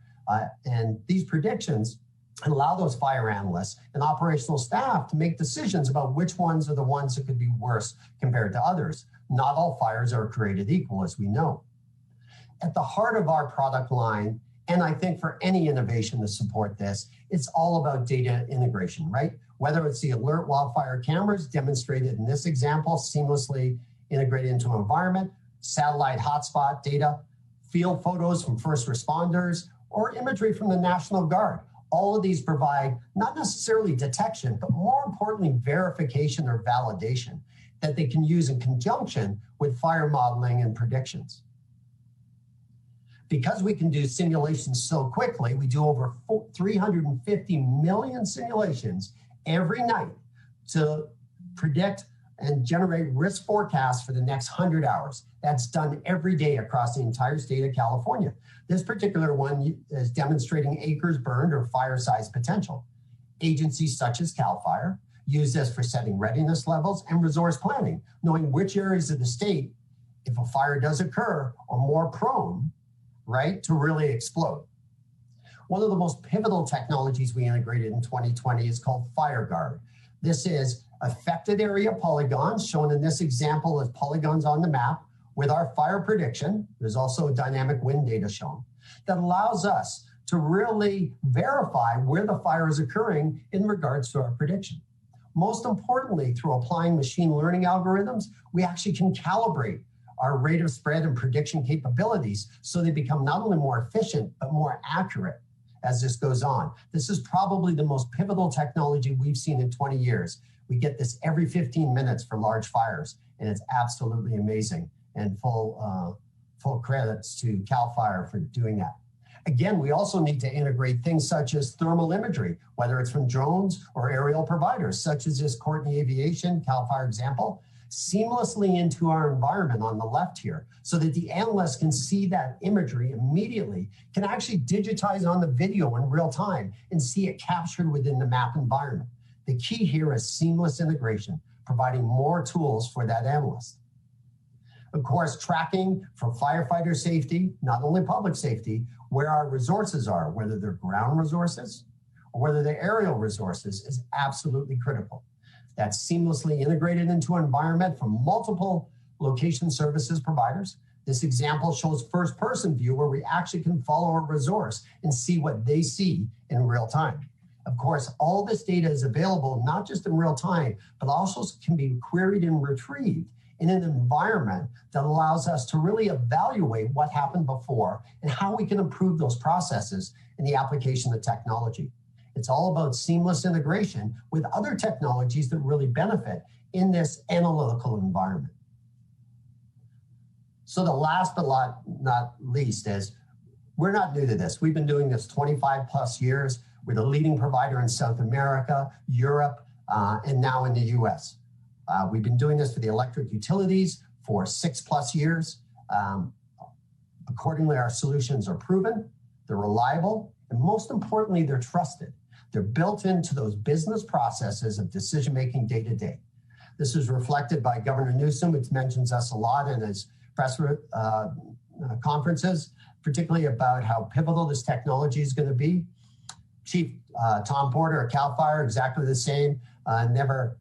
And these predictions allow those fire analysts and operational staff to make decisions about which ones are the ones that could be worse compared to others. Not all fires are created equal, as we know. At the heart of our product line, and I think for any innovation to support this, it's all about data integration, right? Whether it's the alert wildfire cameras demonstrated in this example, seamlessly integrated into an environment, satellite hotspot data, field photos from first responders, or imagery from the National Guard. All of these provide not necessarily detection, but more importantly, verification or validation that they can use in conjunction with fire modeling and predictions. Because we can do simulations so quickly, we do over 350 million simulations every night to predict and generate risk forecasts for the next 100 hours. That's done every day across the entire state of California. This particular one is demonstrating acres burned or fire size potential. Agencies such as CAL FIRE use this for setting readiness levels and resource planning, knowing which areas of the state, if a fire does occur, are more prone, right, to really explode. One of the most pivotal technologies we integrated in 2020 is called FireGuard. This is affected area polygons, shown in this example as polygons on the map, with our fire prediction. There's also dynamic wind data shown that allows us to really verify where the fire is occurring in regards to our prediction. Most importantly, through applying machine learning algorithms, we actually can calibrate our rate of spread and prediction capabilities so they become not only more efficient, but more accurate as this goes on. This is probably the most pivotal technology we've seen in 20 years. We get this every 15 minutes for large fires, and it's absolutely amazing, and full credits to CAL FIRE for doing that. Again, we also need to integrate things such as thermal imagery, whether it's from drones or aerial providers, such as this Courtney Aviation CAL FIRE example, seamlessly into our environment on the left here, so that the analyst can see that imagery immediately, can actually digitize on the video in real time and see it captured within the map environment. The key here is seamless integration, providing more tools for that analyst. Of course, tracking for firefighter safety, not only public safety, where our resources are, whether they're ground resources or whether they're aerial resources, is absolutely critical. That's seamlessly integrated into an environment from multiple location services providers. This example shows first-person view where we actually can follow a resource and see what they see in real time. Of course, all this data is available not just in real time, but also can be queried and retrieved in an environment that allows us to really evaluate what happened before and how we can improve those processes in the application of technology. It's all about seamless integration with other technologies that really benefit in this analytical environment. So the last but not least is, we're not new to this. We've been doing this 25 plus years. We're the leading provider in South America, Europe, and now in the US. We've been doing this for the electric utilities for 6+ years. Accordingly, our solutions are proven, they're reliable, and most importantly, they're trusted. They're built into those business processes of decision-making day to day. This is reflected by Governor Newsom, which mentions us a lot in his press conferences, particularly about how pivotal this technology is going to be. Chief Tom Porter at CAL FIRE, exactly the same, never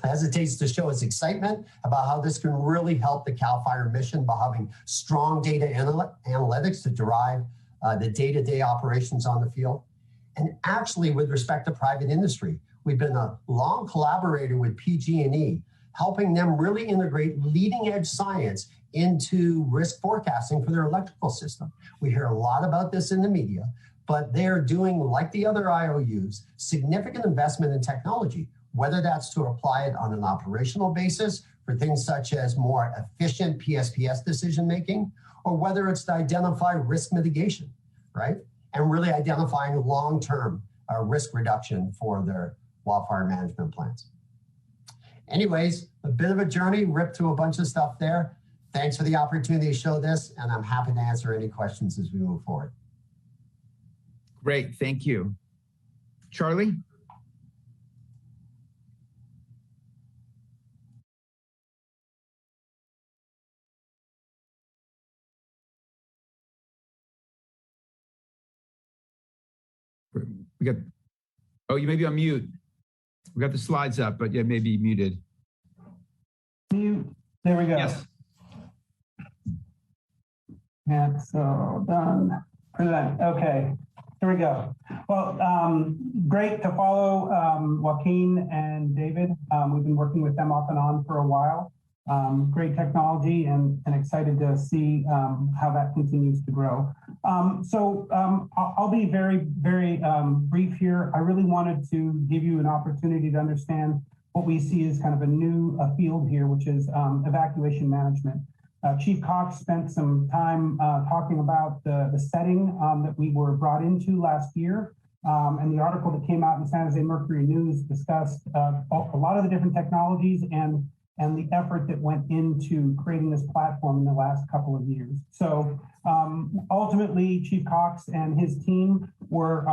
hesitates to show his excitement about how this can really help the CAL FIRE mission by having strong data analytics to drive the day-to-day operations on the field. And actually, with respect to private industry, we've been a long collaborator with PG&E, helping them really integrate leading-edge science into risk forecasting for their electrical system. We hear a lot about this in the media, but they're doing, like the other IOUs, significant investment in technology, whether that's to apply it on an operational basis for things such as more efficient PSPS decision-making, or whether it's to identify risk mitigation, right? And really identifying long-term risk reduction for their wildfire management plans. Anyways, a bit of a journey, ripped through a bunch of stuff there. Thanks for the opportunity to show this, and I'm happy to answer any questions as we move forward. Great, thank you. Charlie? We got, oh, you may be on mute. We got the slides up, but yeah, maybe muted. Mute, there we go. Yes. And so done, present, okay, here we go. Well, great to follow Joaquin and David. We've been working with them off and on for a while. Great technology and excited to see how that continues to grow. I'll be very, very brief here. I really wanted to give you an opportunity to understand what we see as kind of a new field here, which is evacuation management. Chief Cox spent some time talking about the setting that we were brought into last year. And the article that came out in San Jose Mercury News discussed a lot of the different technologies and the effort that went into creating this platform in the last couple of years. So ultimately, Chief Cox and his team were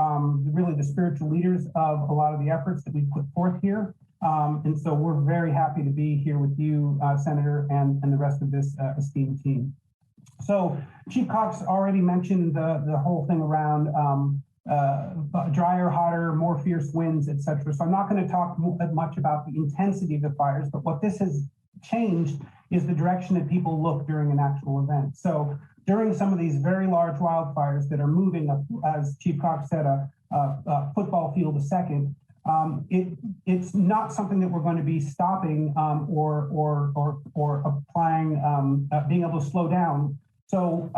really the spiritual leaders of a lot of the efforts that we put forth here. And so we're very happy to be here with you, Senator, and the rest of this esteemed team. So Chief Cox already mentioned the whole thing around drier, hotter, more fierce winds, et cetera. So I'm not going to talk much about the intensity of the fires, but what this has changed is the direction that people look during an actual event. So during some of these very large wildfires that are moving, as Chief Cox said, a football field a second, it's not something that we're going to be stopping or applying, being able to slow down. So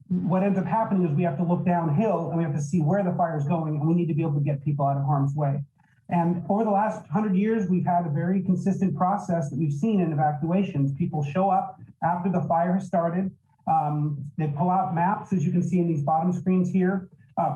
what ends up happening is we have to look downhill and we have to see where the fire is going, and we need to be able to get people out of harm's way. And over the last 100 years, we've had a very consistent process that we've seen in evacuations. People show up after the fire has started. They pull out maps, as you can see in these bottom screens here,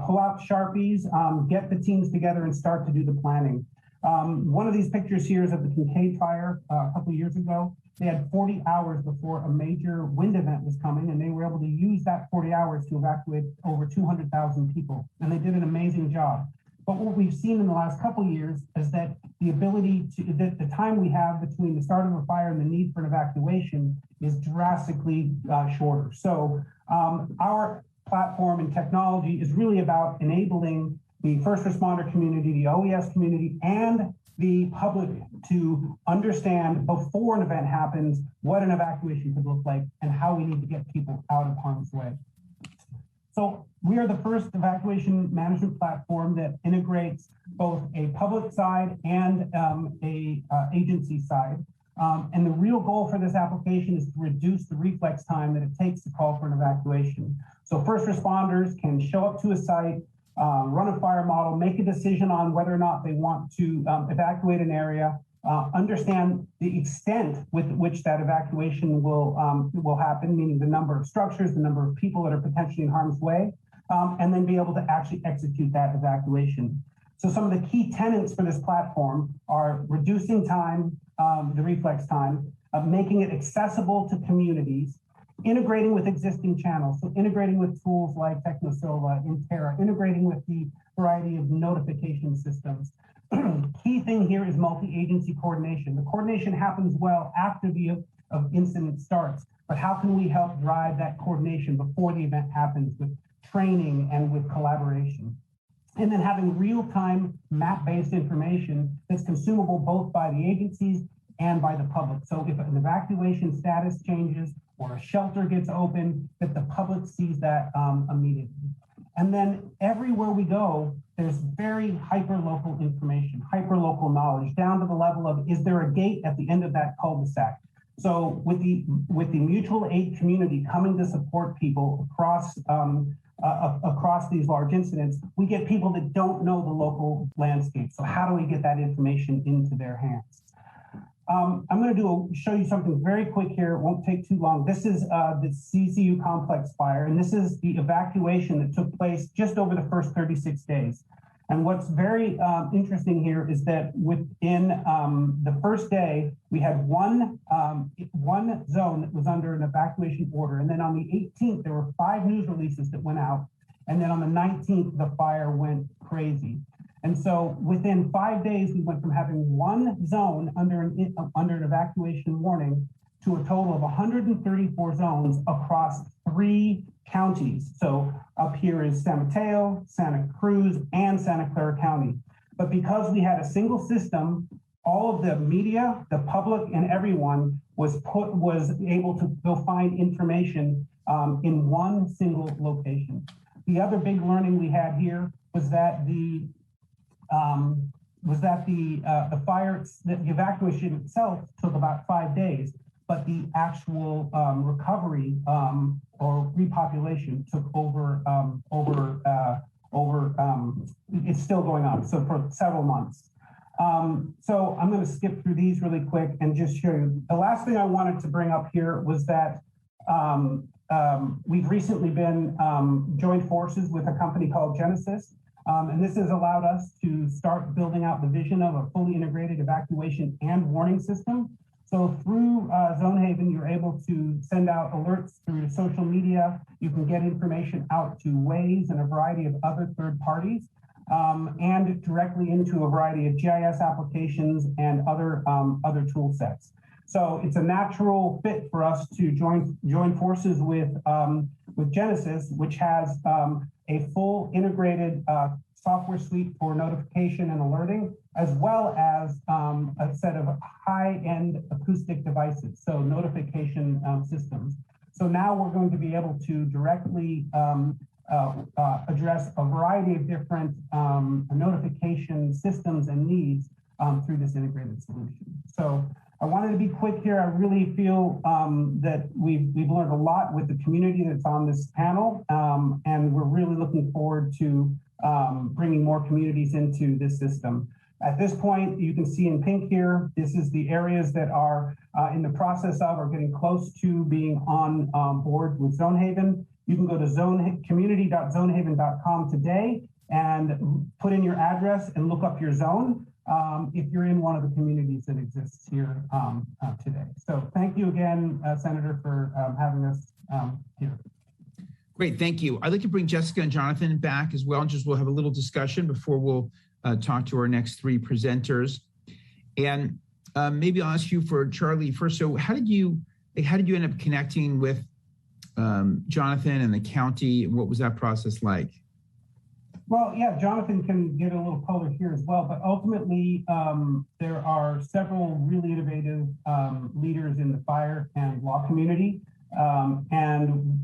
pull out Sharpies, get the teams together and start to do the planning. One of these pictures here is of the Kincaid fire a couple of years ago. They had 40 hours before a major wind event was coming, and they were able to use that 40 hours to evacuate over 200,000 people. And they did an amazing job. But what we've seen in the last couple of years is that the ability to, the time we have between the start of a fire and the need for an evacuation is drastically shorter. So our platform and technology is really about enabling the first responder community, the OES community, and the public to understand before an event happens what an evacuation could look like and how we need to get people out of harm's way. So we are the first evacuation management platform that integrates both a public side and a agency side. And the real goal for this application is to reduce the reflex time that it takes to call for an evacuation. So first responders can show up to a site, run a fire model, make a decision on whether or not they want to evacuate an area, understand the extent with which that evacuation will happen, meaning the number of structures, the number of people that are potentially in harm's way, and then be able to actually execute that evacuation. So some of the key tenets for this platform are reducing time, the reflex time, making it accessible to communities, integrating with existing channels. So integrating with tools like Techno Silva, Intera, integrating with the variety of notification systems. Key thing here is multi-agency coordination. The coordination happens well after the incident starts, but how can we help drive that coordination before the event happens with training and with collaboration? And then having real-time map-based information that's consumable both by the agencies and by the public. So if an evacuation status changes or a shelter gets open, that the public sees that immediately. And then everywhere we go, there's very hyper-local information, hyper-local knowledge, down to the level of, is there a gate at the end of that cul-de-sac? So with the mutual aid community coming to support people across these large incidents, we get people that don't know the local landscape. So how do we get that information into their hands? I'm going to show you something very quick here. It won't take too long. This is the CCU complex fire, and this is the evacuation that took place just over the first 36 days. And what's very interesting here is that within the first day, we had one zone that was under an evacuation order. And then on the 18th, there were 5 news releases that went out. And then on the 19th, the fire went crazy. And so within 5 days, we went from having one zone under an evacuation warning to a total of 134 zones across 3 counties. So up here is San Mateo, Santa Cruz, and Santa Clara County. But because we had a single system, all of the media, the public, and everyone was able to go find information in one single location. The other big learning we had here was that the evacuation itself took about 5 days, but the actual recovery or repopulation took it's still going on, so for several months. So I'm going to skip through these really quick and just show you. The last thing I wanted to bring up here was that we've recently been joined forces with a company called Genesis. And this has allowed us to start building out the vision of a fully integrated evacuation and warning system. So through Zonehaven, you're able to send out alerts through social media. You can get information out to Waze and a variety of other third parties, and directly into a variety of GIS applications and other tool sets. So it's a natural fit for us to join forces with Genesis, which has a full integrated software suite for notification and alerting, as well as a set of high-end acoustic devices, so notification systems. So now we're going to be able to directly address a variety of different notification systems and needs through this integrated solution. So I wanted to be quick here. I really feel that we've learned a lot with the community that's on this panel, and we're really looking forward to bringing more communities into this system. At this point, you can see in pink here, this is the areas that are in the process of or getting close to being on board with Zonehaven. You can go to community.zonehaven.com today and put in your address and look up your zone if you're in one of the communities that exists here today. So thank you again, Senator, for having us here. Great, thank you. I'd like to bring Jessica and Jonathan back as well, and we'll have a little discussion before we'll talk to our next 3 presenters. And maybe I'll ask you for Charlie first. So how did you end up connecting with Jonathan and the county? What was that process like? Well, yeah, Jonathan can get a little color here as well, but ultimately there are several really innovative leaders in the fire and law community, and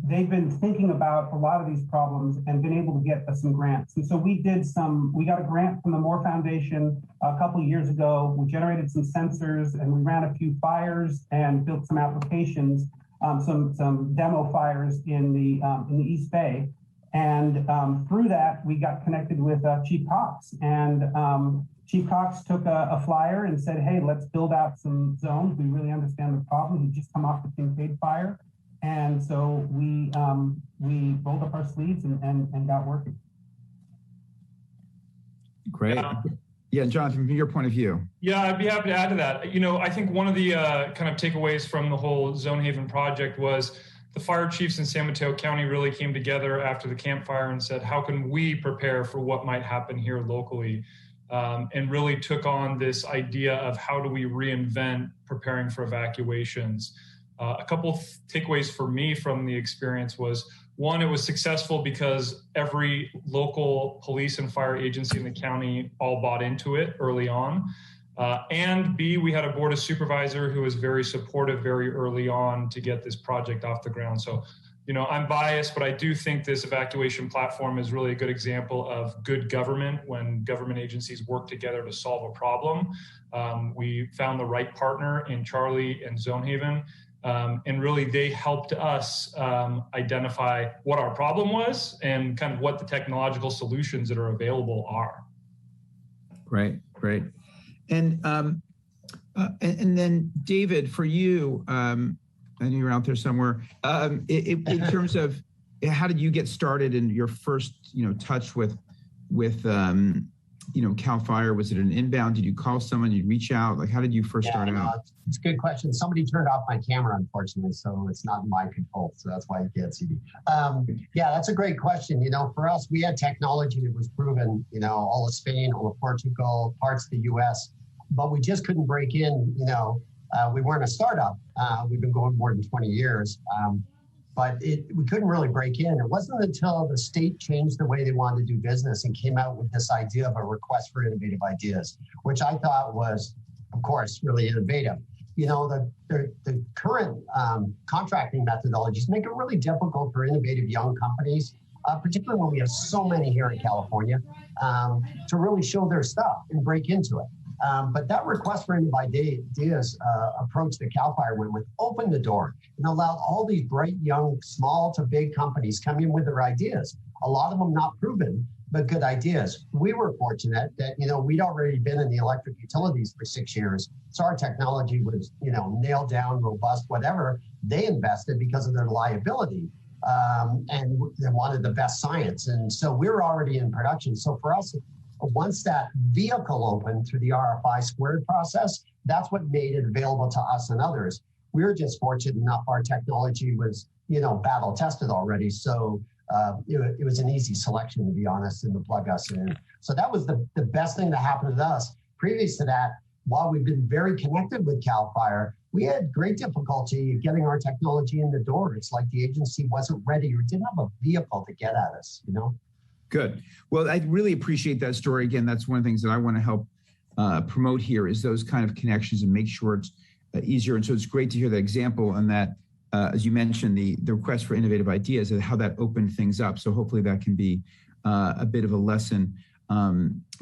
they've been thinking about a lot of these problems and been able to get us some grants. And so we got a grant from the Moore Foundation a couple of years ago. We generated some sensors and we ran a few fires and built some applications, some demo fires in the East Bay. And through that, we got connected with Chief Cox. And Chief Cox took a flyer and said, hey, let's build out some zones. We really understand the problem. He'd just come off the Kincaid fire. And so we rolled up our sleeves and got working. Great. Yeah, Jonathan, from your point of view. Yeah, I'd be happy to add to that. You know, I think one of the kind of takeaways from the whole Zonehaven project was the fire chiefs in San Mateo County really came together after the campfire and said, how can we prepare for what might happen here locally? And really took on this idea of how do we reinvent preparing for evacuations. A couple takeaways for me from the experience was, one, it was successful because every local police and fire agency in the county all bought into it early on. And B, we had a board of supervisor who was very supportive very early on to get this project off the ground. So, you know, I'm biased, but I do think this evacuation platform is really a good example of good government when government agencies work together to solve a problem. We found the right partner in Charlie and Zonehaven. And really, they helped us identify what our problem was and kind of what the technological solutions that are available are. Great. And then, David, for you, I know you're out there somewhere. In terms of how did you get started in your first, touch with CAL FIRE? Was it an inbound? Did you call someone? Did you reach out? Like, how did you first start out? It's a good question. Somebody turned off my camera, unfortunately, so it's not in my control. So that's why you can't see me. Yeah, that's a great question. For us, we had technology that was proven, all of Spain, all of Portugal, parts of the US, but we just couldn't break in. We weren't a startup. We've been going more than 20 years. But we couldn't really break in. It wasn't until the state changed the way they wanted to do business and came out with this idea of a request for innovative ideas, which I thought was, of course, really innovative. The current contracting methodologies make it really difficult for innovative young companies, particularly when we have so many here in California, to really show their stuff and break into it. But that request for innovative ideas approach that CAL FIRE went with opened the door and allowed all these bright, young, small to big companies come in with their ideas. A lot of them not proven, but good ideas. We were fortunate that, we'd already been in the electric utilities for 6 years. So our technology was, nailed down, robust, whatever. They invested because of their reliability and they wanted the best science. And so we were already in production. So for us, once that vehicle opened through the RFI squared process, that's what made it available to us and others. We were just fortunate enough our technology was, battle tested already. So it was an easy selection, to be honest, and to plug us in. So that was the best thing that happened to us. Previous to that, while we've been very connected with CAL FIRE, we had great difficulty getting our technology in the door. It's like the agency wasn't ready or didn't have a vehicle to get at us, Good. Well, I really appreciate that story. Again, that's one of the things that I want to help promote here is those kind of connections and make sure it's easier. And so it's great to hear that example and that, as you mentioned, the request for innovative ideas and how that opened things up. So hopefully that can be a bit of a lesson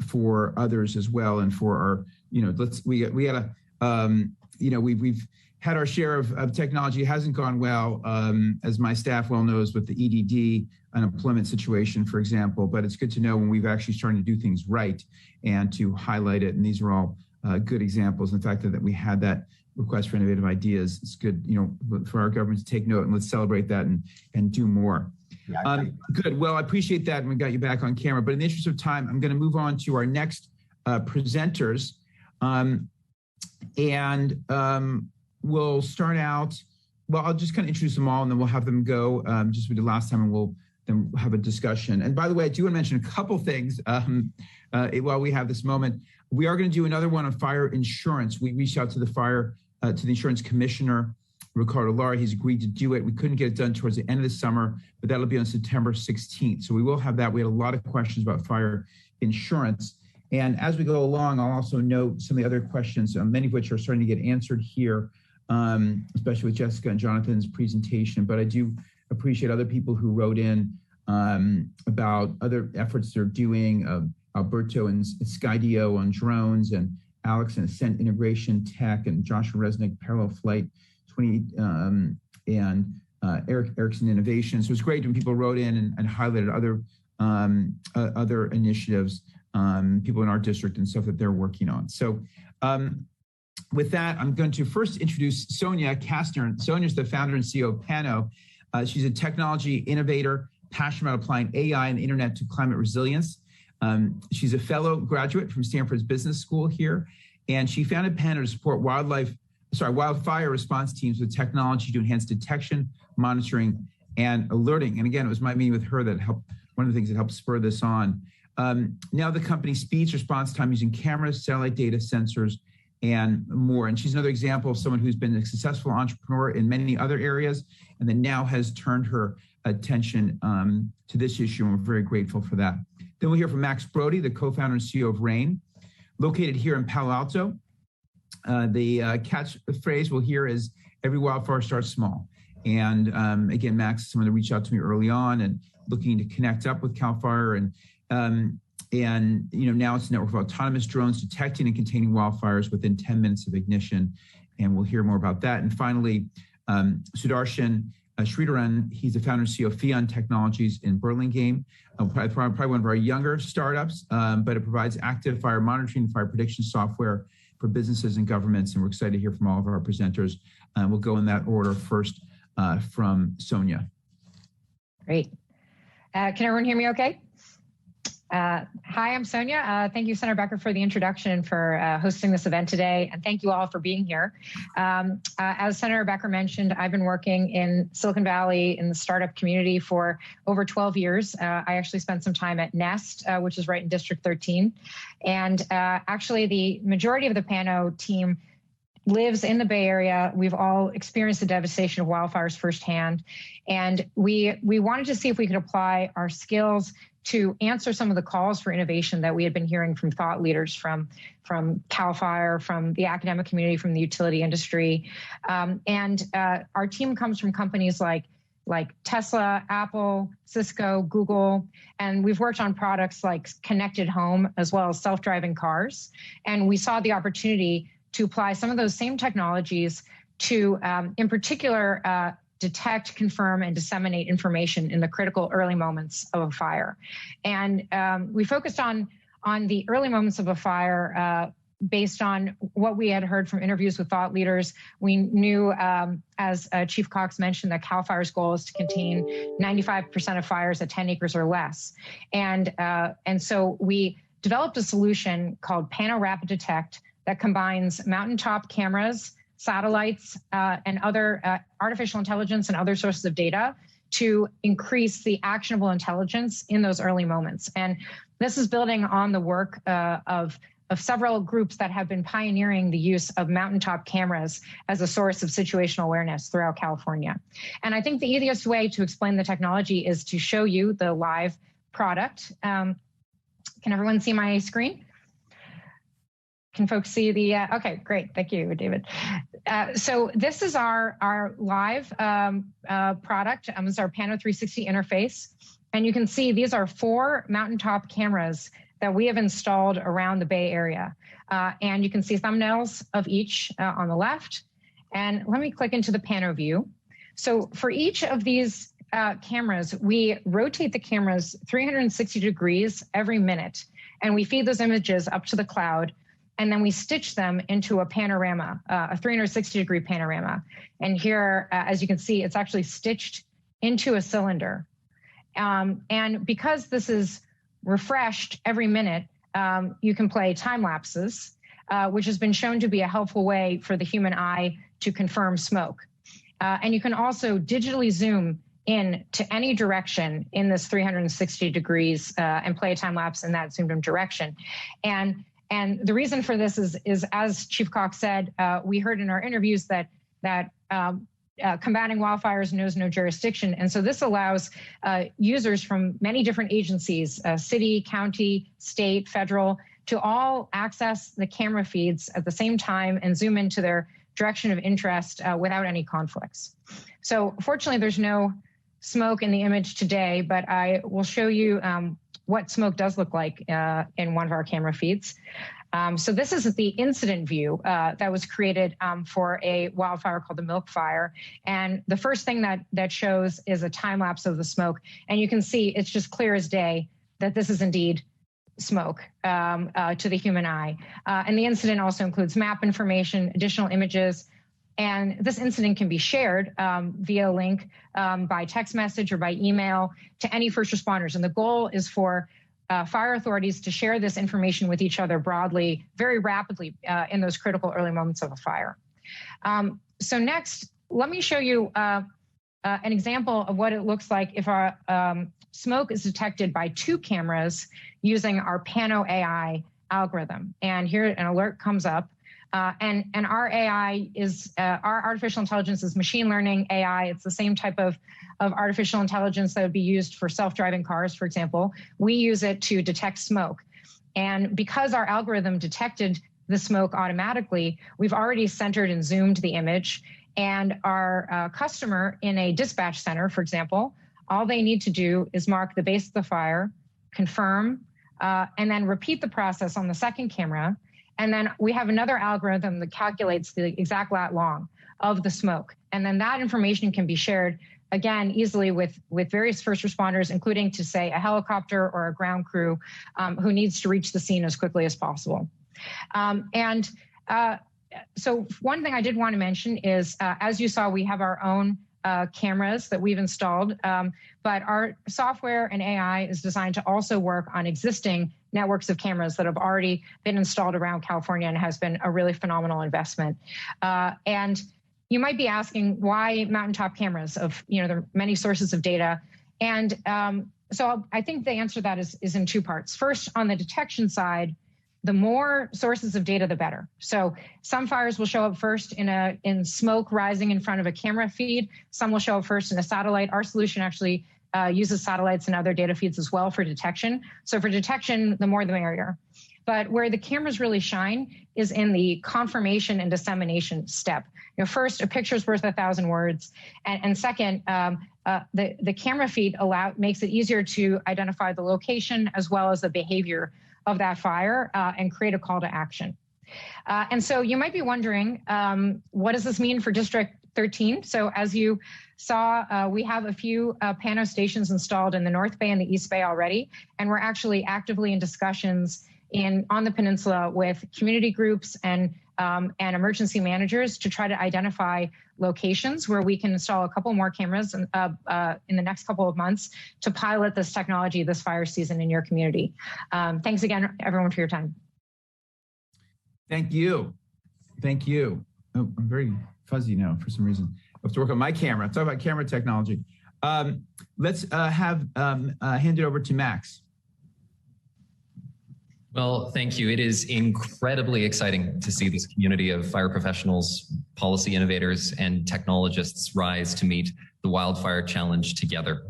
for others as well. And for our, we've had our share of technology. It hasn't gone well, as my staff well knows, with the EDD unemployment situation, for example. But it's good to know when we've actually started to do things right and to highlight it. And these are all good examples. In fact, that we had that request for innovative ideas. It's good, for our government to take note and let's celebrate that and do more. Yeah, good. Well, I appreciate that. And we got you back on camera. But in the interest of time, I'm going to move on to our next presenters. We'll start out, I'll just kind of introduce them all and then we'll have them go just we did last time and we'll then have a discussion. And by the way, I do want to mention a couple things while we have this moment. We are going to do another one on fire insurance. We reached out to the insurance commissioner, Ricardo Lara. He's agreed to do it. We couldn't get it done towards the end of the summer, but that'll be on September 16th. So we will have that. We had a lot of questions about fire insurance. And as we go along, I'll also note some of the other questions, many of which are starting to get answered here, especially with Jessica and Jonathan's presentation. But I do appreciate other people who wrote in about other efforts they're doing, Alberto and Skydio on drones, and Alex and Ascent Integration Tech, and Joshua Resnick, Parallel Flight 20, and Eric Erickson Innovation. So it's great when people wrote in and highlighted other initiatives, people in our district and stuff that they're working on. So with that, I'm going to first introduce Sonia Kastner. Sonia is the founder and CEO of Pano. She's a technology innovator, passionate about applying AI and the internet to climate resilience. She's a fellow graduate from Stanford's Business School here, and she founded Pano to support wildfire response teams with technology to enhance detection, monitoring, and alerting. And again, it was my meeting with her that helped, one of the things that helped spur this on. Now the company speeds response time using cameras, satellite data, sensors, and more. And she's another example of someone who's been a successful entrepreneur in many other areas, and then now has turned her attention to this issue, and we're very grateful for that. Then we'll hear from Max Brody, the co-founder and CEO of RAIN, located here in Palo Alto. The catchphrase we'll hear is, every wildfire starts small. And again, Max is someone that reached out to me early on and looking to connect up with CAL FIRE. And now it's a network of autonomous drones detecting and containing wildfires within 10 minutes of ignition. And we'll hear more about that. And finally, Sudarshan Sridharan, he's the founder and CEO of Fion Technologies in Burlingame, probably one of our younger startups, but it provides active fire monitoring and fire prediction software for businesses and governments. And we're excited to hear from all of our presenters. We'll go in that order. First from Sonia. Great. Can everyone hear me okay? Hi, I'm Sonia. Thank you, Senator Becker, for the introduction and for hosting this event today. And thank you all for being here. As Senator Becker mentioned, I've been working in Silicon Valley in the startup community for over 12 years. I actually spent some time at Nest, which is right in District 13. And actually, the majority of the Pano team lives in the Bay Area. We've all experienced the devastation of wildfires firsthand. And we wanted to see if we could apply our skills to answer some of the calls for innovation that we had been hearing from thought leaders from CAL FIRE, from the academic community, from the utility industry. Our team comes from companies like Tesla, Apple, Cisco, Google, and we've worked on products like connected home as well as self-driving cars. And we saw the opportunity to apply some of those same technologies to, in particular, detect, confirm, and disseminate information in the critical early moments of a fire. And we focused on the early moments of a fire based on what we had heard from interviews with thought leaders. We knew, as Chief Cox mentioned, that CAL FIRE's goal is to contain 95% of fires at 10 acres or less. And so we developed a solution called Pano Rapid Detect that combines mountaintop cameras, satellites, and other artificial intelligence and other sources of data to increase the actionable intelligence in those early moments. And this is building on the work of several groups that have been pioneering the use of mountaintop cameras as a source of situational awareness throughout California. And I think the easiest way to explain the technology is to show you the live product. Can everyone see my screen? Can folks see the, okay, great, thank you, David. So this is our live product. This is our Pano 360 interface. And you can see these are 4 mountaintop cameras that we have installed around the Bay Area. And you can see thumbnails of each on the left. And let me click into the Pano view. So for each of these cameras, we rotate the cameras 360 degrees every minute. And we feed those images up to the cloud. And then we stitch them into a panorama, a 360-degree panorama. And here, as you can see, it's actually stitched into a cylinder. And because this is refreshed every minute, you can play time lapses, which has been shown to be a helpful way for the human eye to confirm smoke. And you can also digitally zoom in to any direction in this 360 degrees and play a time lapse in that zoomed in direction. And the reason for this is as Chief Cox said, we heard in our interviews that combating wildfires knows no jurisdiction. And so this allows users from many different agencies, city, county, state, federal, to all access the camera feeds at the same time and zoom into their direction of interest without any conflicts. So fortunately, there's no smoke in the image today, but I will show you what smoke does look like in one of our camera feeds. So this is the incident view that was created for a wildfire called the Milk Fire. And the first thing that shows is a time lapse of the smoke. And you can see it's just clear as day that this is indeed smoke to the human eye. And the incident also includes map information, additional images, and this incident can be shared via link by text message or by email to any first responders. And the goal is for fire authorities to share this information with each other broadly, very rapidly in those critical early moments of a fire. So next, let me show you an example of what it looks like if our smoke is detected by 2 cameras using our Pano AI algorithm. And here an alert comes up. And our AI is, our artificial intelligence is machine learning AI. It's the same type of artificial intelligence that would be used for self-driving cars, for example. We use it to detect smoke. And because our algorithm detected the smoke automatically, we've already centered and zoomed the image. And our customer in a dispatch center, for example, all they need to do is mark the base of the fire, confirm, and then repeat the process on the second camera. And then we have another algorithm that calculates the exact lat long of the smoke. And then that information can be shared, again, easily with various first responders, including to, say, a helicopter or a ground crew who needs to reach the scene as quickly as possible. So one thing I did want to mention is, as you saw, we have our own cameras that we've installed, but our software and AI is designed to also work on existing networks of cameras that have already been installed around California and has been a really phenomenal investment. And you might be asking, why mountaintop cameras of, there are many sources of data. And so I think the answer to that is in 2 parts. First, on the detection side, the more sources of data, the better. So some fires will show up first in smoke rising in front of a camera feed. Some will show up first in a satellite. Our solution actually uses satellites and other data feeds as well for detection. So for detection, the more the merrier. But where the cameras really shine is in the confirmation and dissemination step. First, a picture's worth 1,000 words. And second, the camera feed makes it easier to identify the location as well as the behavior of that fire and create a call to action. And so you might be wondering, what does this mean for District 13? So as you saw, we have a few Pano stations installed in the North Bay and the East Bay already, and we're actually actively in discussions on the peninsula with community groups and emergency managers to try to identify locations where we can install a couple more cameras in the next couple of months to pilot this technology this fire season in your community. Thanks again, everyone, for your time. Thank you. Thank you. Oh, I'm very fuzzy now for some reason. I have to work on my camera. Talk about camera technology. Let's hand it over to Max. Well, thank you. It is incredibly exciting to see this community of fire professionals, policy innovators, and technologists rise to meet the wildfire challenge together.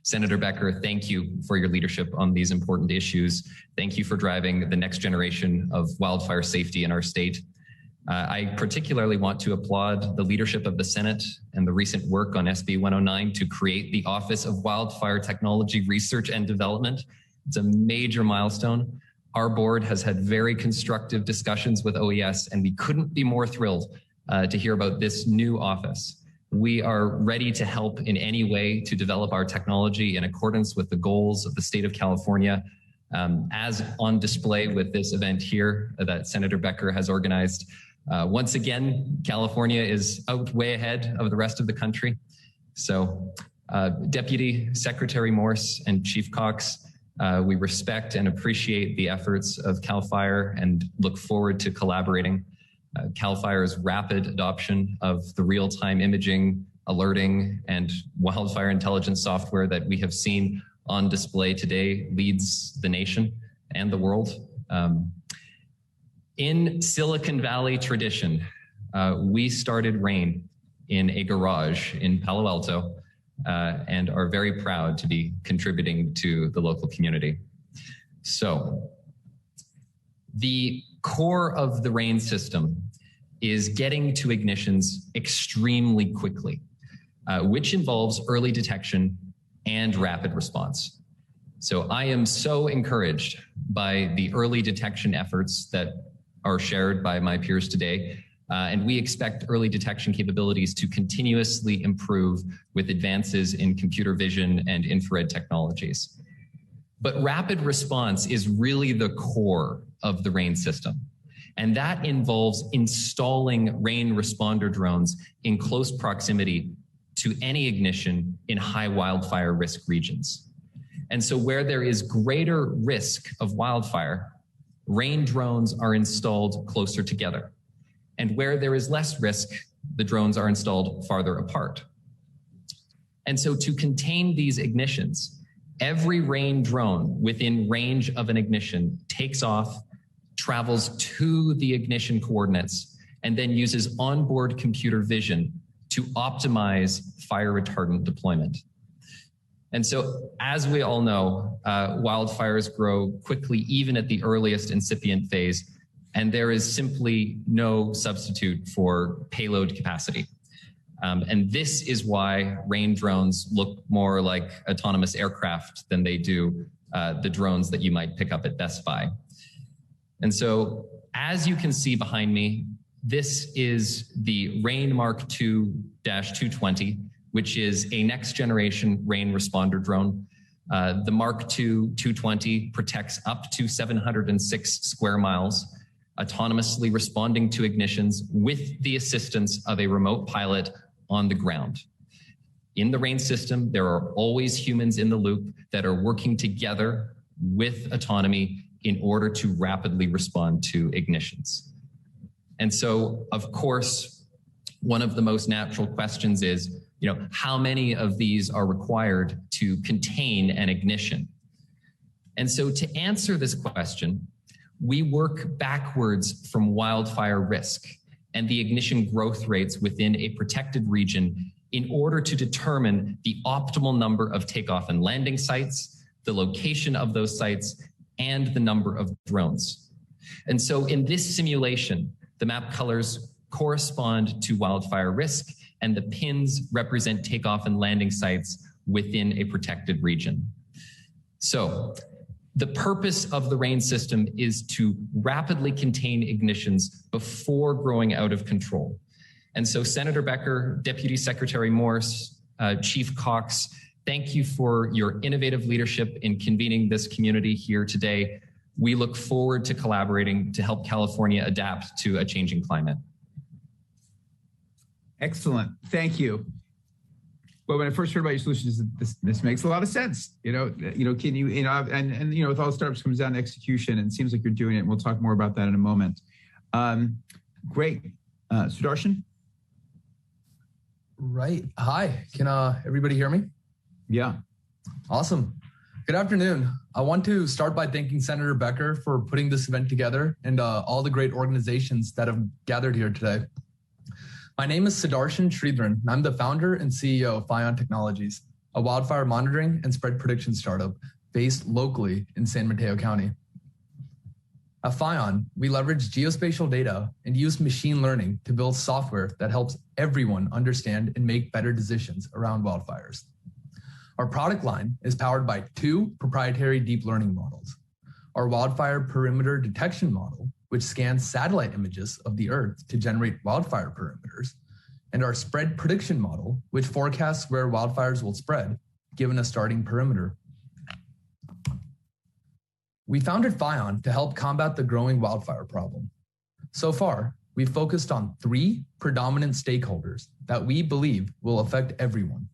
Senator Becker, thank you for your leadership on these important issues. Thank you for driving the next generation of wildfire safety in our state. I particularly want to applaud the leadership of the Senate and the recent work on SB 109 to create the Office of Wildfire Technology Research and Development. It's a major milestone. Our board has had very constructive discussions with OES, and we couldn't be more thrilled to hear about this new office. We are ready to help in any way to develop our technology in accordance with the goals of the state of California, as on display with this event here that Senator Becker has organized. Once again, California is out way ahead of the rest of the country. So Deputy Secretary Morse and Chief Cox, we respect and appreciate the efforts of CAL FIRE and look forward to collaborating. CAL FIRE's rapid adoption of the real-time imaging, alerting, and wildfire intelligence software that we have seen on display today leads the nation and the world. In Silicon Valley tradition, we started RAIN in a garage in Palo Alto, and are very proud to be contributing to the local community. So the core of the RAIN system is getting to ignitions extremely quickly, which involves early detection and rapid response. So I am so encouraged by the early detection efforts that are shared by my peers today. And we expect early detection capabilities to continuously improve with advances in computer vision and infrared technologies. But rapid response is really the core of the RAIN system. And that involves installing RAIN responder drones in close proximity to any ignition in high wildfire risk regions. And so where there is greater risk of wildfire, rain drones are installed closer together. And where there is less risk, the drones are installed farther apart. And so to contain these ignitions, every rain drone within range of an ignition takes off, travels to the ignition coordinates, and then uses onboard computer vision to optimize fire retardant deployment. And so, as we all know, wildfires grow quickly, even at the earliest incipient phase, and there is simply no substitute for payload capacity. And this is why rain drones look more like autonomous aircraft than they do the drones that you might pick up at Best Buy. And so, as you can see behind me, this is the Rain Mark II-220, which is a next generation rain responder drone. The Mark II 220 protects up to 706 square miles, autonomously responding to ignitions with the assistance of a remote pilot on the ground. In the rain system, there are always humans in the loop that are working together with autonomy in order to rapidly respond to ignitions. And so, of course, one of the most natural questions is, how many of these are required to contain an ignition? And so to answer this question, we work backwards from wildfire risk and the ignition growth rates within a protected region in order to determine the optimal number of takeoff and landing sites, the location of those sites, and the number of drones. And so in this simulation, the map colors correspond to wildfire risk, and the pins represent takeoff and landing sites within a protected region. So the purpose of the rain system is to rapidly contain ignitions before growing out of control. And so Senator Becker, Deputy Secretary Morse, Chief Cox, thank you for your innovative leadership in convening this community here today. We look forward to collaborating to help California adapt to a changing climate. Excellent. Thank you. Well, when I first heard about your solutions, this makes a lot of sense. Can you, and with all startups comes down to execution, and it seems like you're doing it. And we'll talk more about that in a moment. Great. Sudarshan? Right. Hi. Can everybody hear me? Yeah. Awesome. Good afternoon. I want to start by thanking Senator Becker for putting this event together and all the great organizations that have gathered here today. My name is Sudarshan Sridharan, and I'm the founder and CEO of Fion Technologies, a wildfire monitoring and spread prediction startup based locally in San Mateo County. At Fion, we leverage geospatial data and use machine learning to build software that helps everyone understand and make better decisions around wildfires. Our product line is powered by 2 proprietary deep learning models. Our wildfire perimeter detection model, which scans satellite images of the Earth to generate wildfire perimeters, and our spread prediction model, which forecasts where wildfires will spread, given a starting perimeter. We founded Fion to help combat the growing wildfire problem. So far, we've focused on 3 predominant stakeholders that we believe will affect everyone.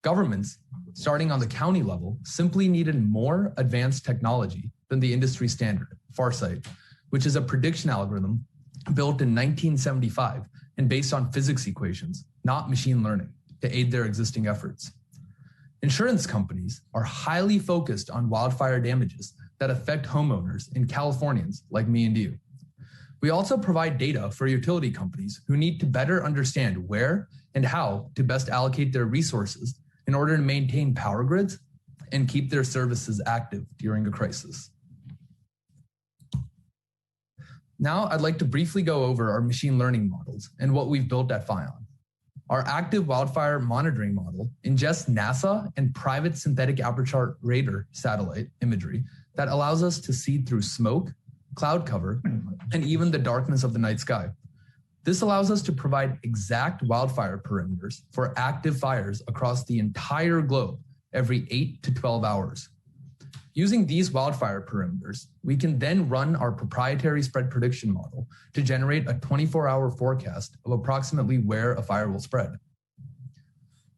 Governments, starting on the county level, simply needed more advanced technology than the industry standard, Farsight, which is a prediction algorithm built in 1975 and based on physics equations, not machine learning, to aid their existing efforts. Insurance companies are highly focused on wildfire damages that affect homeowners and Californians like me and you. We also provide data for utility companies who need to better understand where and how to best allocate their resources in order to maintain power grids and keep their services active during a crisis. Now, I'd like to briefly go over our machine learning models and what we've built at Fion. Our active wildfire monitoring model ingests NASA and private synthetic aperture radar satellite imagery that allows us to see through smoke, cloud cover, and even the darkness of the night sky. This allows us to provide exact wildfire perimeters for active fires across the entire globe every 8 to 12 hours. Using these wildfire perimeters, we can then run our proprietary spread prediction model to generate a 24-hour forecast of approximately where a fire will spread.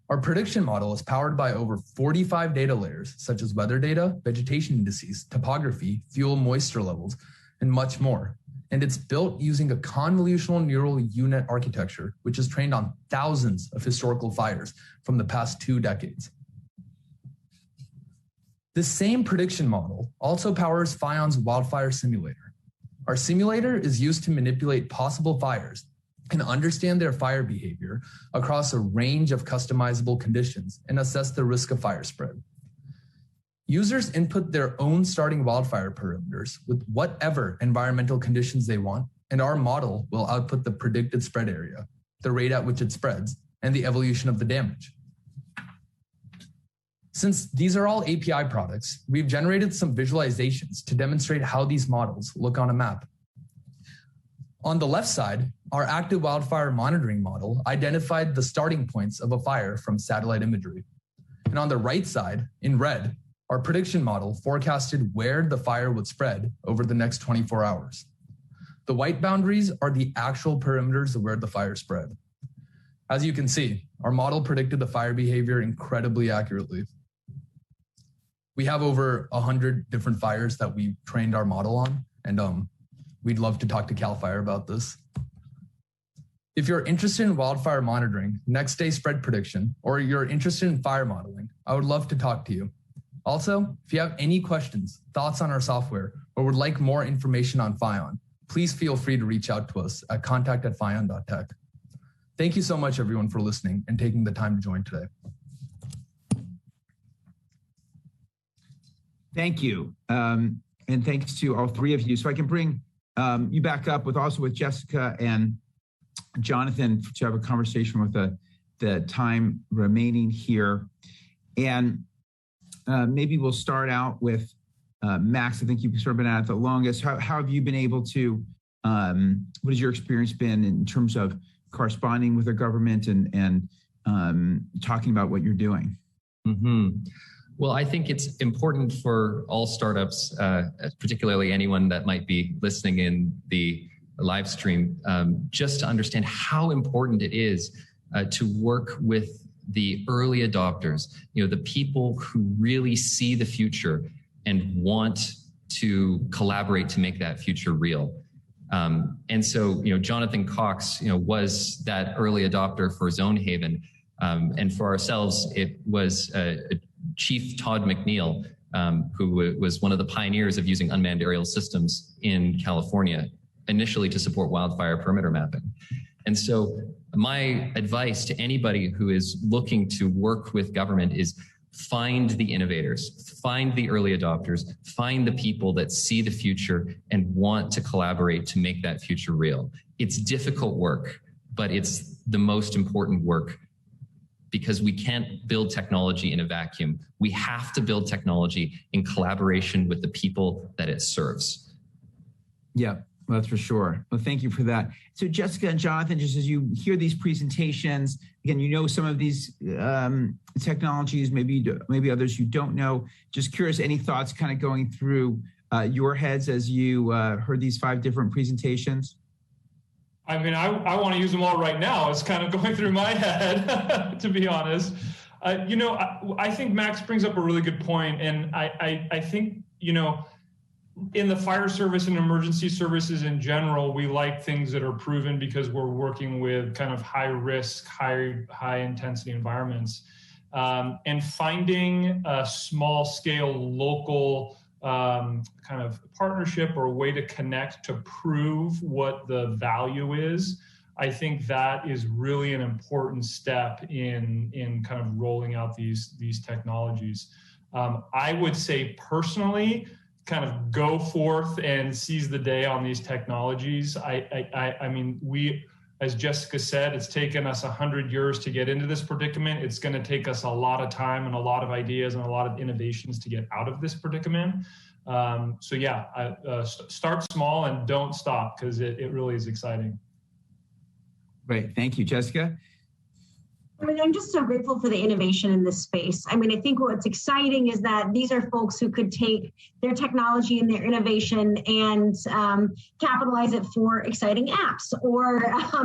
Our prediction model is powered by over 45 data layers, such as weather data, vegetation indices, topography, fuel moisture levels, and much more. And it's built using a convolutional neural unit architecture, which is trained on thousands of historical fires from the past 2 decades. This same prediction model also powers Fion's wildfire simulator. Our simulator is used to manipulate possible fires and understand their fire behavior across a range of customizable conditions and assess the risk of fire spread. Users input their own starting wildfire perimeters with whatever environmental conditions they want, and our model will output the predicted spread area, the rate at which it spreads, and the evolution of the damage. Since these are all API products, we've generated some visualizations to demonstrate how these models look on a map. On the left side, our active wildfire monitoring model identified the starting points of a fire from satellite imagery. And on the right side, in red, our prediction model forecasted where the fire would spread over the next 24 hours. The white boundaries are the actual perimeters of where the fire spread. As you can see, our model predicted the fire behavior incredibly accurately. We have over 100 different fires that we trained our model on, and we'd love to talk to CAL FIRE about this. If you're interested in wildfire monitoring, next day spread prediction, or you're interested in fire modeling, I would love to talk to you. Also, if you have any questions, thoughts on our software, or would like more information on Fion, please feel free to reach out to us at contact@fion.tech. Thank you so much, everyone, for listening and taking the time to join today. Thank you. And thanks to all 3 of you. So I can bring you back up with Jessica and Jonathan to have a conversation with the time remaining here. And maybe we'll start out with Max. I think you've sort of been at it the longest. How have you been able to, what has your experience been in terms of corresponding with the government and talking about what you're doing? Mm-hmm. Well, I think it's important for all startups, particularly anyone that might be listening in the live stream, just to understand how important it is to work with the early adopters, the people who really see the future and want to collaborate to make that future real. And so, Jonathan Cox, was that early adopter for Zonehaven. And for ourselves, it was Chief Todd McNeil, who was one of the pioneers of using unmanned aerial systems in California, initially to support wildfire perimeter mapping. And so my advice to anybody who is looking to work with government is find the innovators, find the early adopters, find the people that see the future and want to collaborate to make that future real. It's difficult work, but it's the most important work, because we can't build technology in a vacuum. We have to build technology in collaboration with the people that it serves. Yeah, well, that's for sure. Well, thank you for that. So Jessica and Jonathan, just as you hear these presentations, again, some of these technologies, maybe others you don't know. Just curious, any thoughts kind of going through your heads as you heard these 5 different presentations? I mean, I want to use them all right now. It's kind of going through my head, to be honest. I think Max brings up a really good point. And I think, in the fire service and emergency services in general, we like things that are proven because we're working with kind of high risk, high intensity environments. And finding a small scale local kind of partnership or way to connect to prove what the value is, I think that is really an important step in kind of rolling out these technologies. I would say personally, kind of go forth and seize the day on these technologies. I mean, as Jessica said, it's taken us 100 years to get into this predicament. It's going to take us a lot of time and a lot of ideas and a lot of innovations to get out of this predicament. So yeah, start small and don't stop, because it really is exciting. Great, thank you, Jessica. I mean, I'm just so grateful for the innovation in this space. I mean, I think what's exciting is that these are folks who could take their technology and their innovation and capitalize it for exciting apps or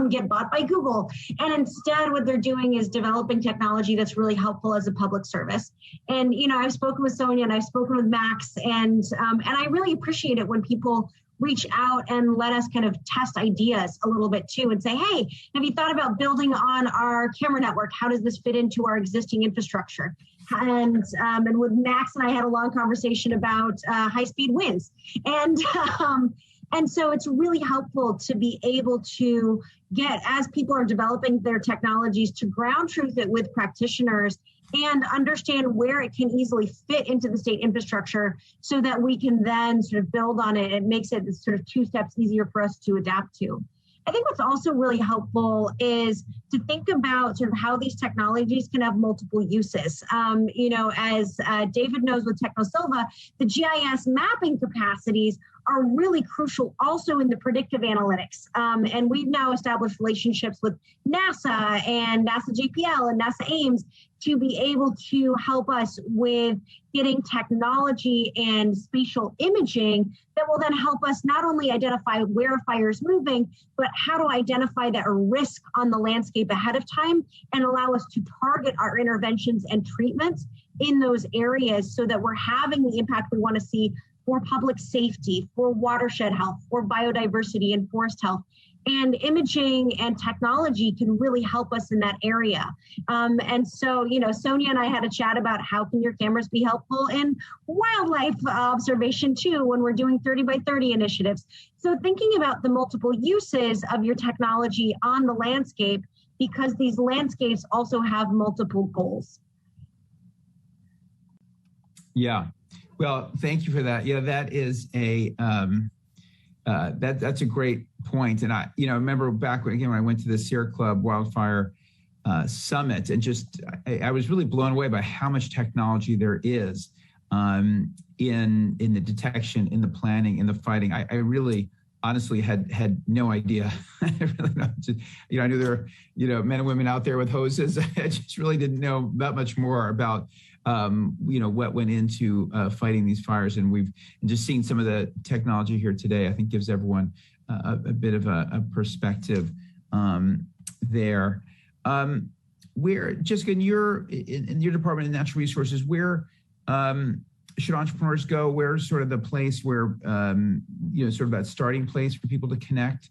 get bought by Google. And instead, what they're doing is developing technology that's really helpful as a public service. And, you know, I've spoken with Sonia and I've spoken with Max, and I really appreciate it when people reach out and let us kind of test ideas a little bit too and say, hey, have you thought about building on our camera network? How does this fit into our existing infrastructure? And with Max and I had a long conversation about high-speed winds. And so it's really helpful to be able to get, as people are developing their technologies, to ground truth it with practitioners and understand where it can easily fit into the state infrastructure so that we can then sort of build on it. It makes it sort of 2 steps easier for us to adapt to. I think what's also really helpful is to think about sort of how these technologies can have multiple uses. You know, as David knows with Techno Silva, the GIS mapping capacities are really crucial also in the predictive analytics. And we've now established relationships with NASA and NASA JPL and NASA Ames to be able to help us with getting technology and spatial imaging that will then help us not only identify where a fire is moving, but how to identify that risk on the landscape ahead of time and allow us to target our interventions and treatments in those areas so that we're having the impact we want to see for public safety, for watershed health, for biodiversity and forest health. And imaging and technology can really help us in that area. And so, you know, Sonia and I had a chat about how can your cameras be helpful in wildlife observation too, when we're doing 30 by 30 initiatives. So thinking about the multiple uses of your technology on the landscape, because these landscapes also have multiple goals. Yeah. Well, thank you for that. Yeah, that is a that's a great point. And I remember back when I went to the Sierra Club Wildfire Summit, and just I was really blown away by how much technology there is in the detection, in the planning, in the fighting. I really honestly had no idea. I really not. I knew there were men and women out there with hoses. I just really didn't know that much more about what went into fighting these fires. And we've just seen some of the technology here today, I think gives everyone a bit of a perspective there. Where, Jessica, in your Department of Natural Resources, where should entrepreneurs go? Where's sort of the place where, sort of that starting place for people to connect?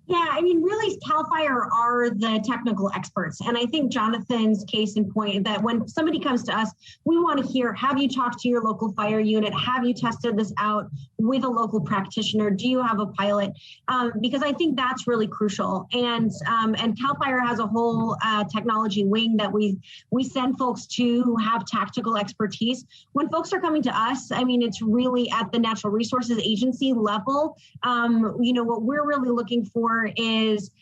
Yeah, I mean, really, CAL FIRE are the technical experts. And I think Jonathan's case in point that when somebody comes to us, we want to hear, have you talked to your local fire unit? Have you tested this out with a local practitioner? Do you have a pilot? Because I think that's really crucial. And CAL FIRE has a whole technology wing that we send folks to who have tactical expertise. When folks are coming to us, I mean, it's really at the Natural Resources Agency level. What we're really looking for is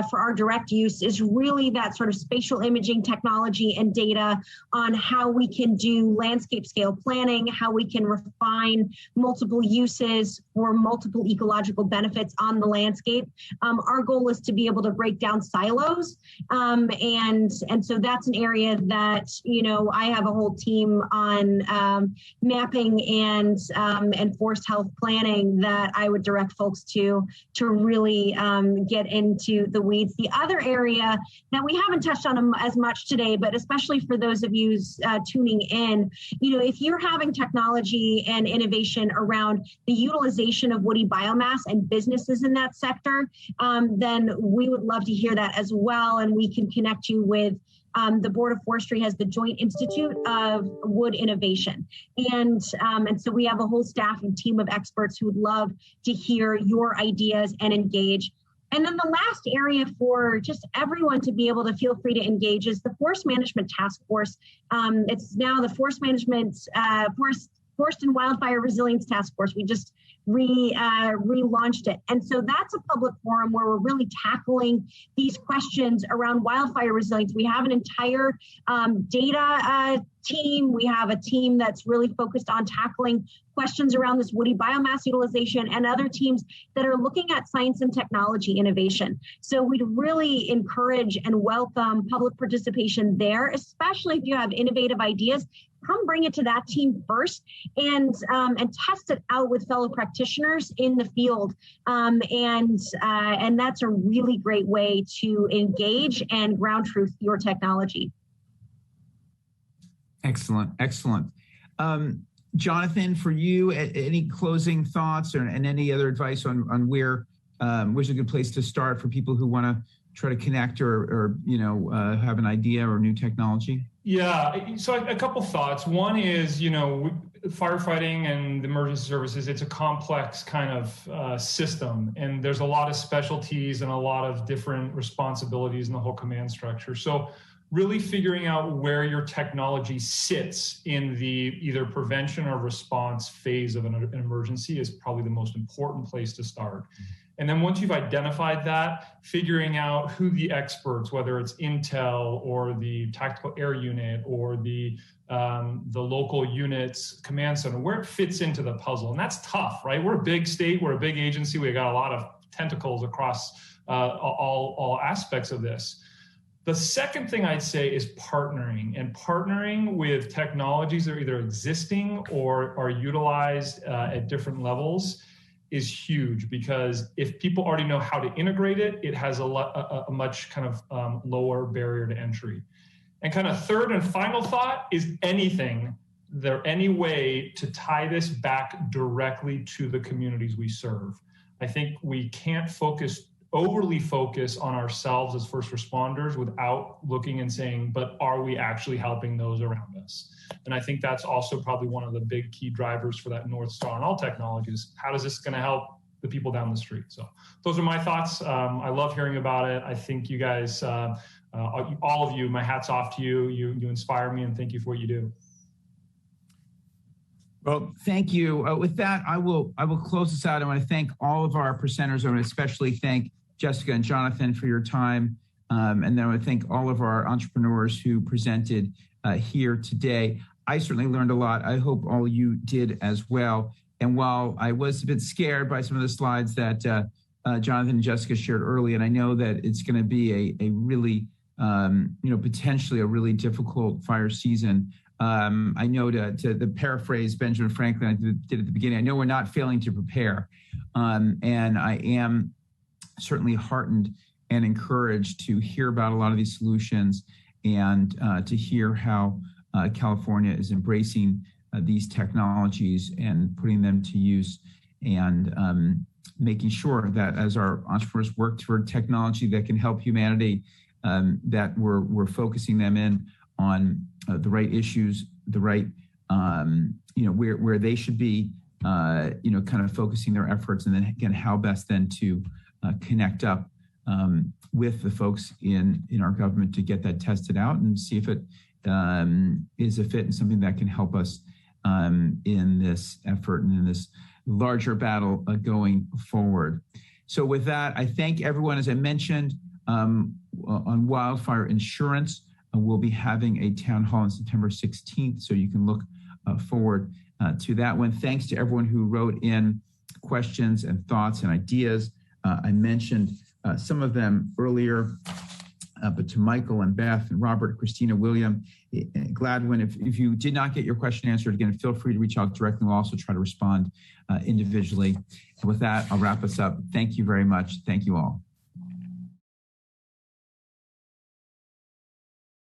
for our direct use is really that sort of spatial imaging technology and data on how we can do landscape scale planning, how we can refine multiple uses for multiple ecological benefits on the landscape. Our goal is to be able to break down silos. And so that's an area that, I have a whole team on mapping and forest health planning that I would direct folks to really get into the weeds. The other area that we haven't touched on as much today, but especially for those of you tuning in, if you're having technology and innovation around the utilization of woody biomass and businesses in that sector, then we would love to hear that as well. And we can connect you with the Board of Forestry has the Joint Institute of Wood Innovation. And so we have a whole staff and team of experts who would love to hear your ideas and engage. And then the last area for just everyone to be able to feel free to engage is the Forest Management Task Force. It's now the Forest Management, Forest and Wildfire Resilience Task Force. We just relaunched it. And so that's a public forum where we're really tackling these questions around wildfire resilience. We have an entire data team. We have a team that's really focused on tackling questions around this woody biomass utilization, and other teams that are looking at science and technology innovation. So we'd really encourage and welcome public participation there, especially if you have innovative ideas. Come bring it to that team first and test it out with fellow practitioners in the field. And that's a really great way to engage and ground truth your technology. Excellent, excellent. Jonathan, for you, any closing thoughts and any other advice on where's a good place to start for people who want to try to connect or have an idea or new technology? Yeah, so a couple thoughts. One is, firefighting and emergency services, it's a complex kind of system, and there's a lot of specialties and a lot of different responsibilities in the whole command structure. So really figuring out where your technology sits in the either prevention or response phase of an emergency is probably the most important place to start. And then once you've identified that, figuring out who the experts, whether it's Intel or the tactical air unit or the local units command center, where it fits into the puzzle. And that's tough, right? We're a big state, we're a big agency, we got a lot of tentacles across all aspects of this. The second thing I'd say is partnering, and partnering with technologies that are either existing or are utilized at different levels is huge, because if people already know how to integrate it, it has a much kind of lower barrier to entry. And kind of third and final thought is any way to tie this back directly to the communities we serve. I think we can't overly focus on ourselves as first responders without looking and saying, but are we actually helping those around us? And I think that's also probably one of the big key drivers for that North Star on all technologies. How is this going to help the people down the street? So those are my thoughts. I love hearing about it. I think you guys, all of you, my hat's off to you. You inspire me, and thank you for what you do. Well, thank you. With that, I will close this out. I want to thank all of our presenters. I want to especially thank Jessica and Jonathan for your time. And then I want to thank all of our entrepreneurs who presented here today. I certainly learned a lot. I hope all you did as well. And while I was a bit scared by some of the slides that Jonathan and Jessica shared early, and I know that it's going to be a really, potentially a really difficult fire season. I know to the paraphrase Benjamin Franklin I did at the beginning, I know we're not failing to prepare. And I am certainly heartened and encouraged to hear about a lot of these solutions and to hear how California is embracing these technologies and putting them to use, and making sure that as our entrepreneurs work toward technology that can help humanity, that we're focusing them in on the right issues, the right, where they should be, kind of focusing their efforts, and then again, how best then to connect up with the folks in our government to get that tested out and see if it is a fit and something that can help us in this effort and in this larger battle going forward. So with that, I thank everyone. As I mentioned, on wildfire insurance, we'll be having a town hall on September 16th, so you can look forward to that one. Thanks to everyone who wrote in questions and thoughts and ideas. I mentioned some of them earlier, but to Michael and Beth and Robert, Christina, William, Gladwin, if you did not get your question answered, again, feel free to reach out directly. We'll also try to respond individually. And with that, I'll wrap us up. Thank you very much. Thank you all.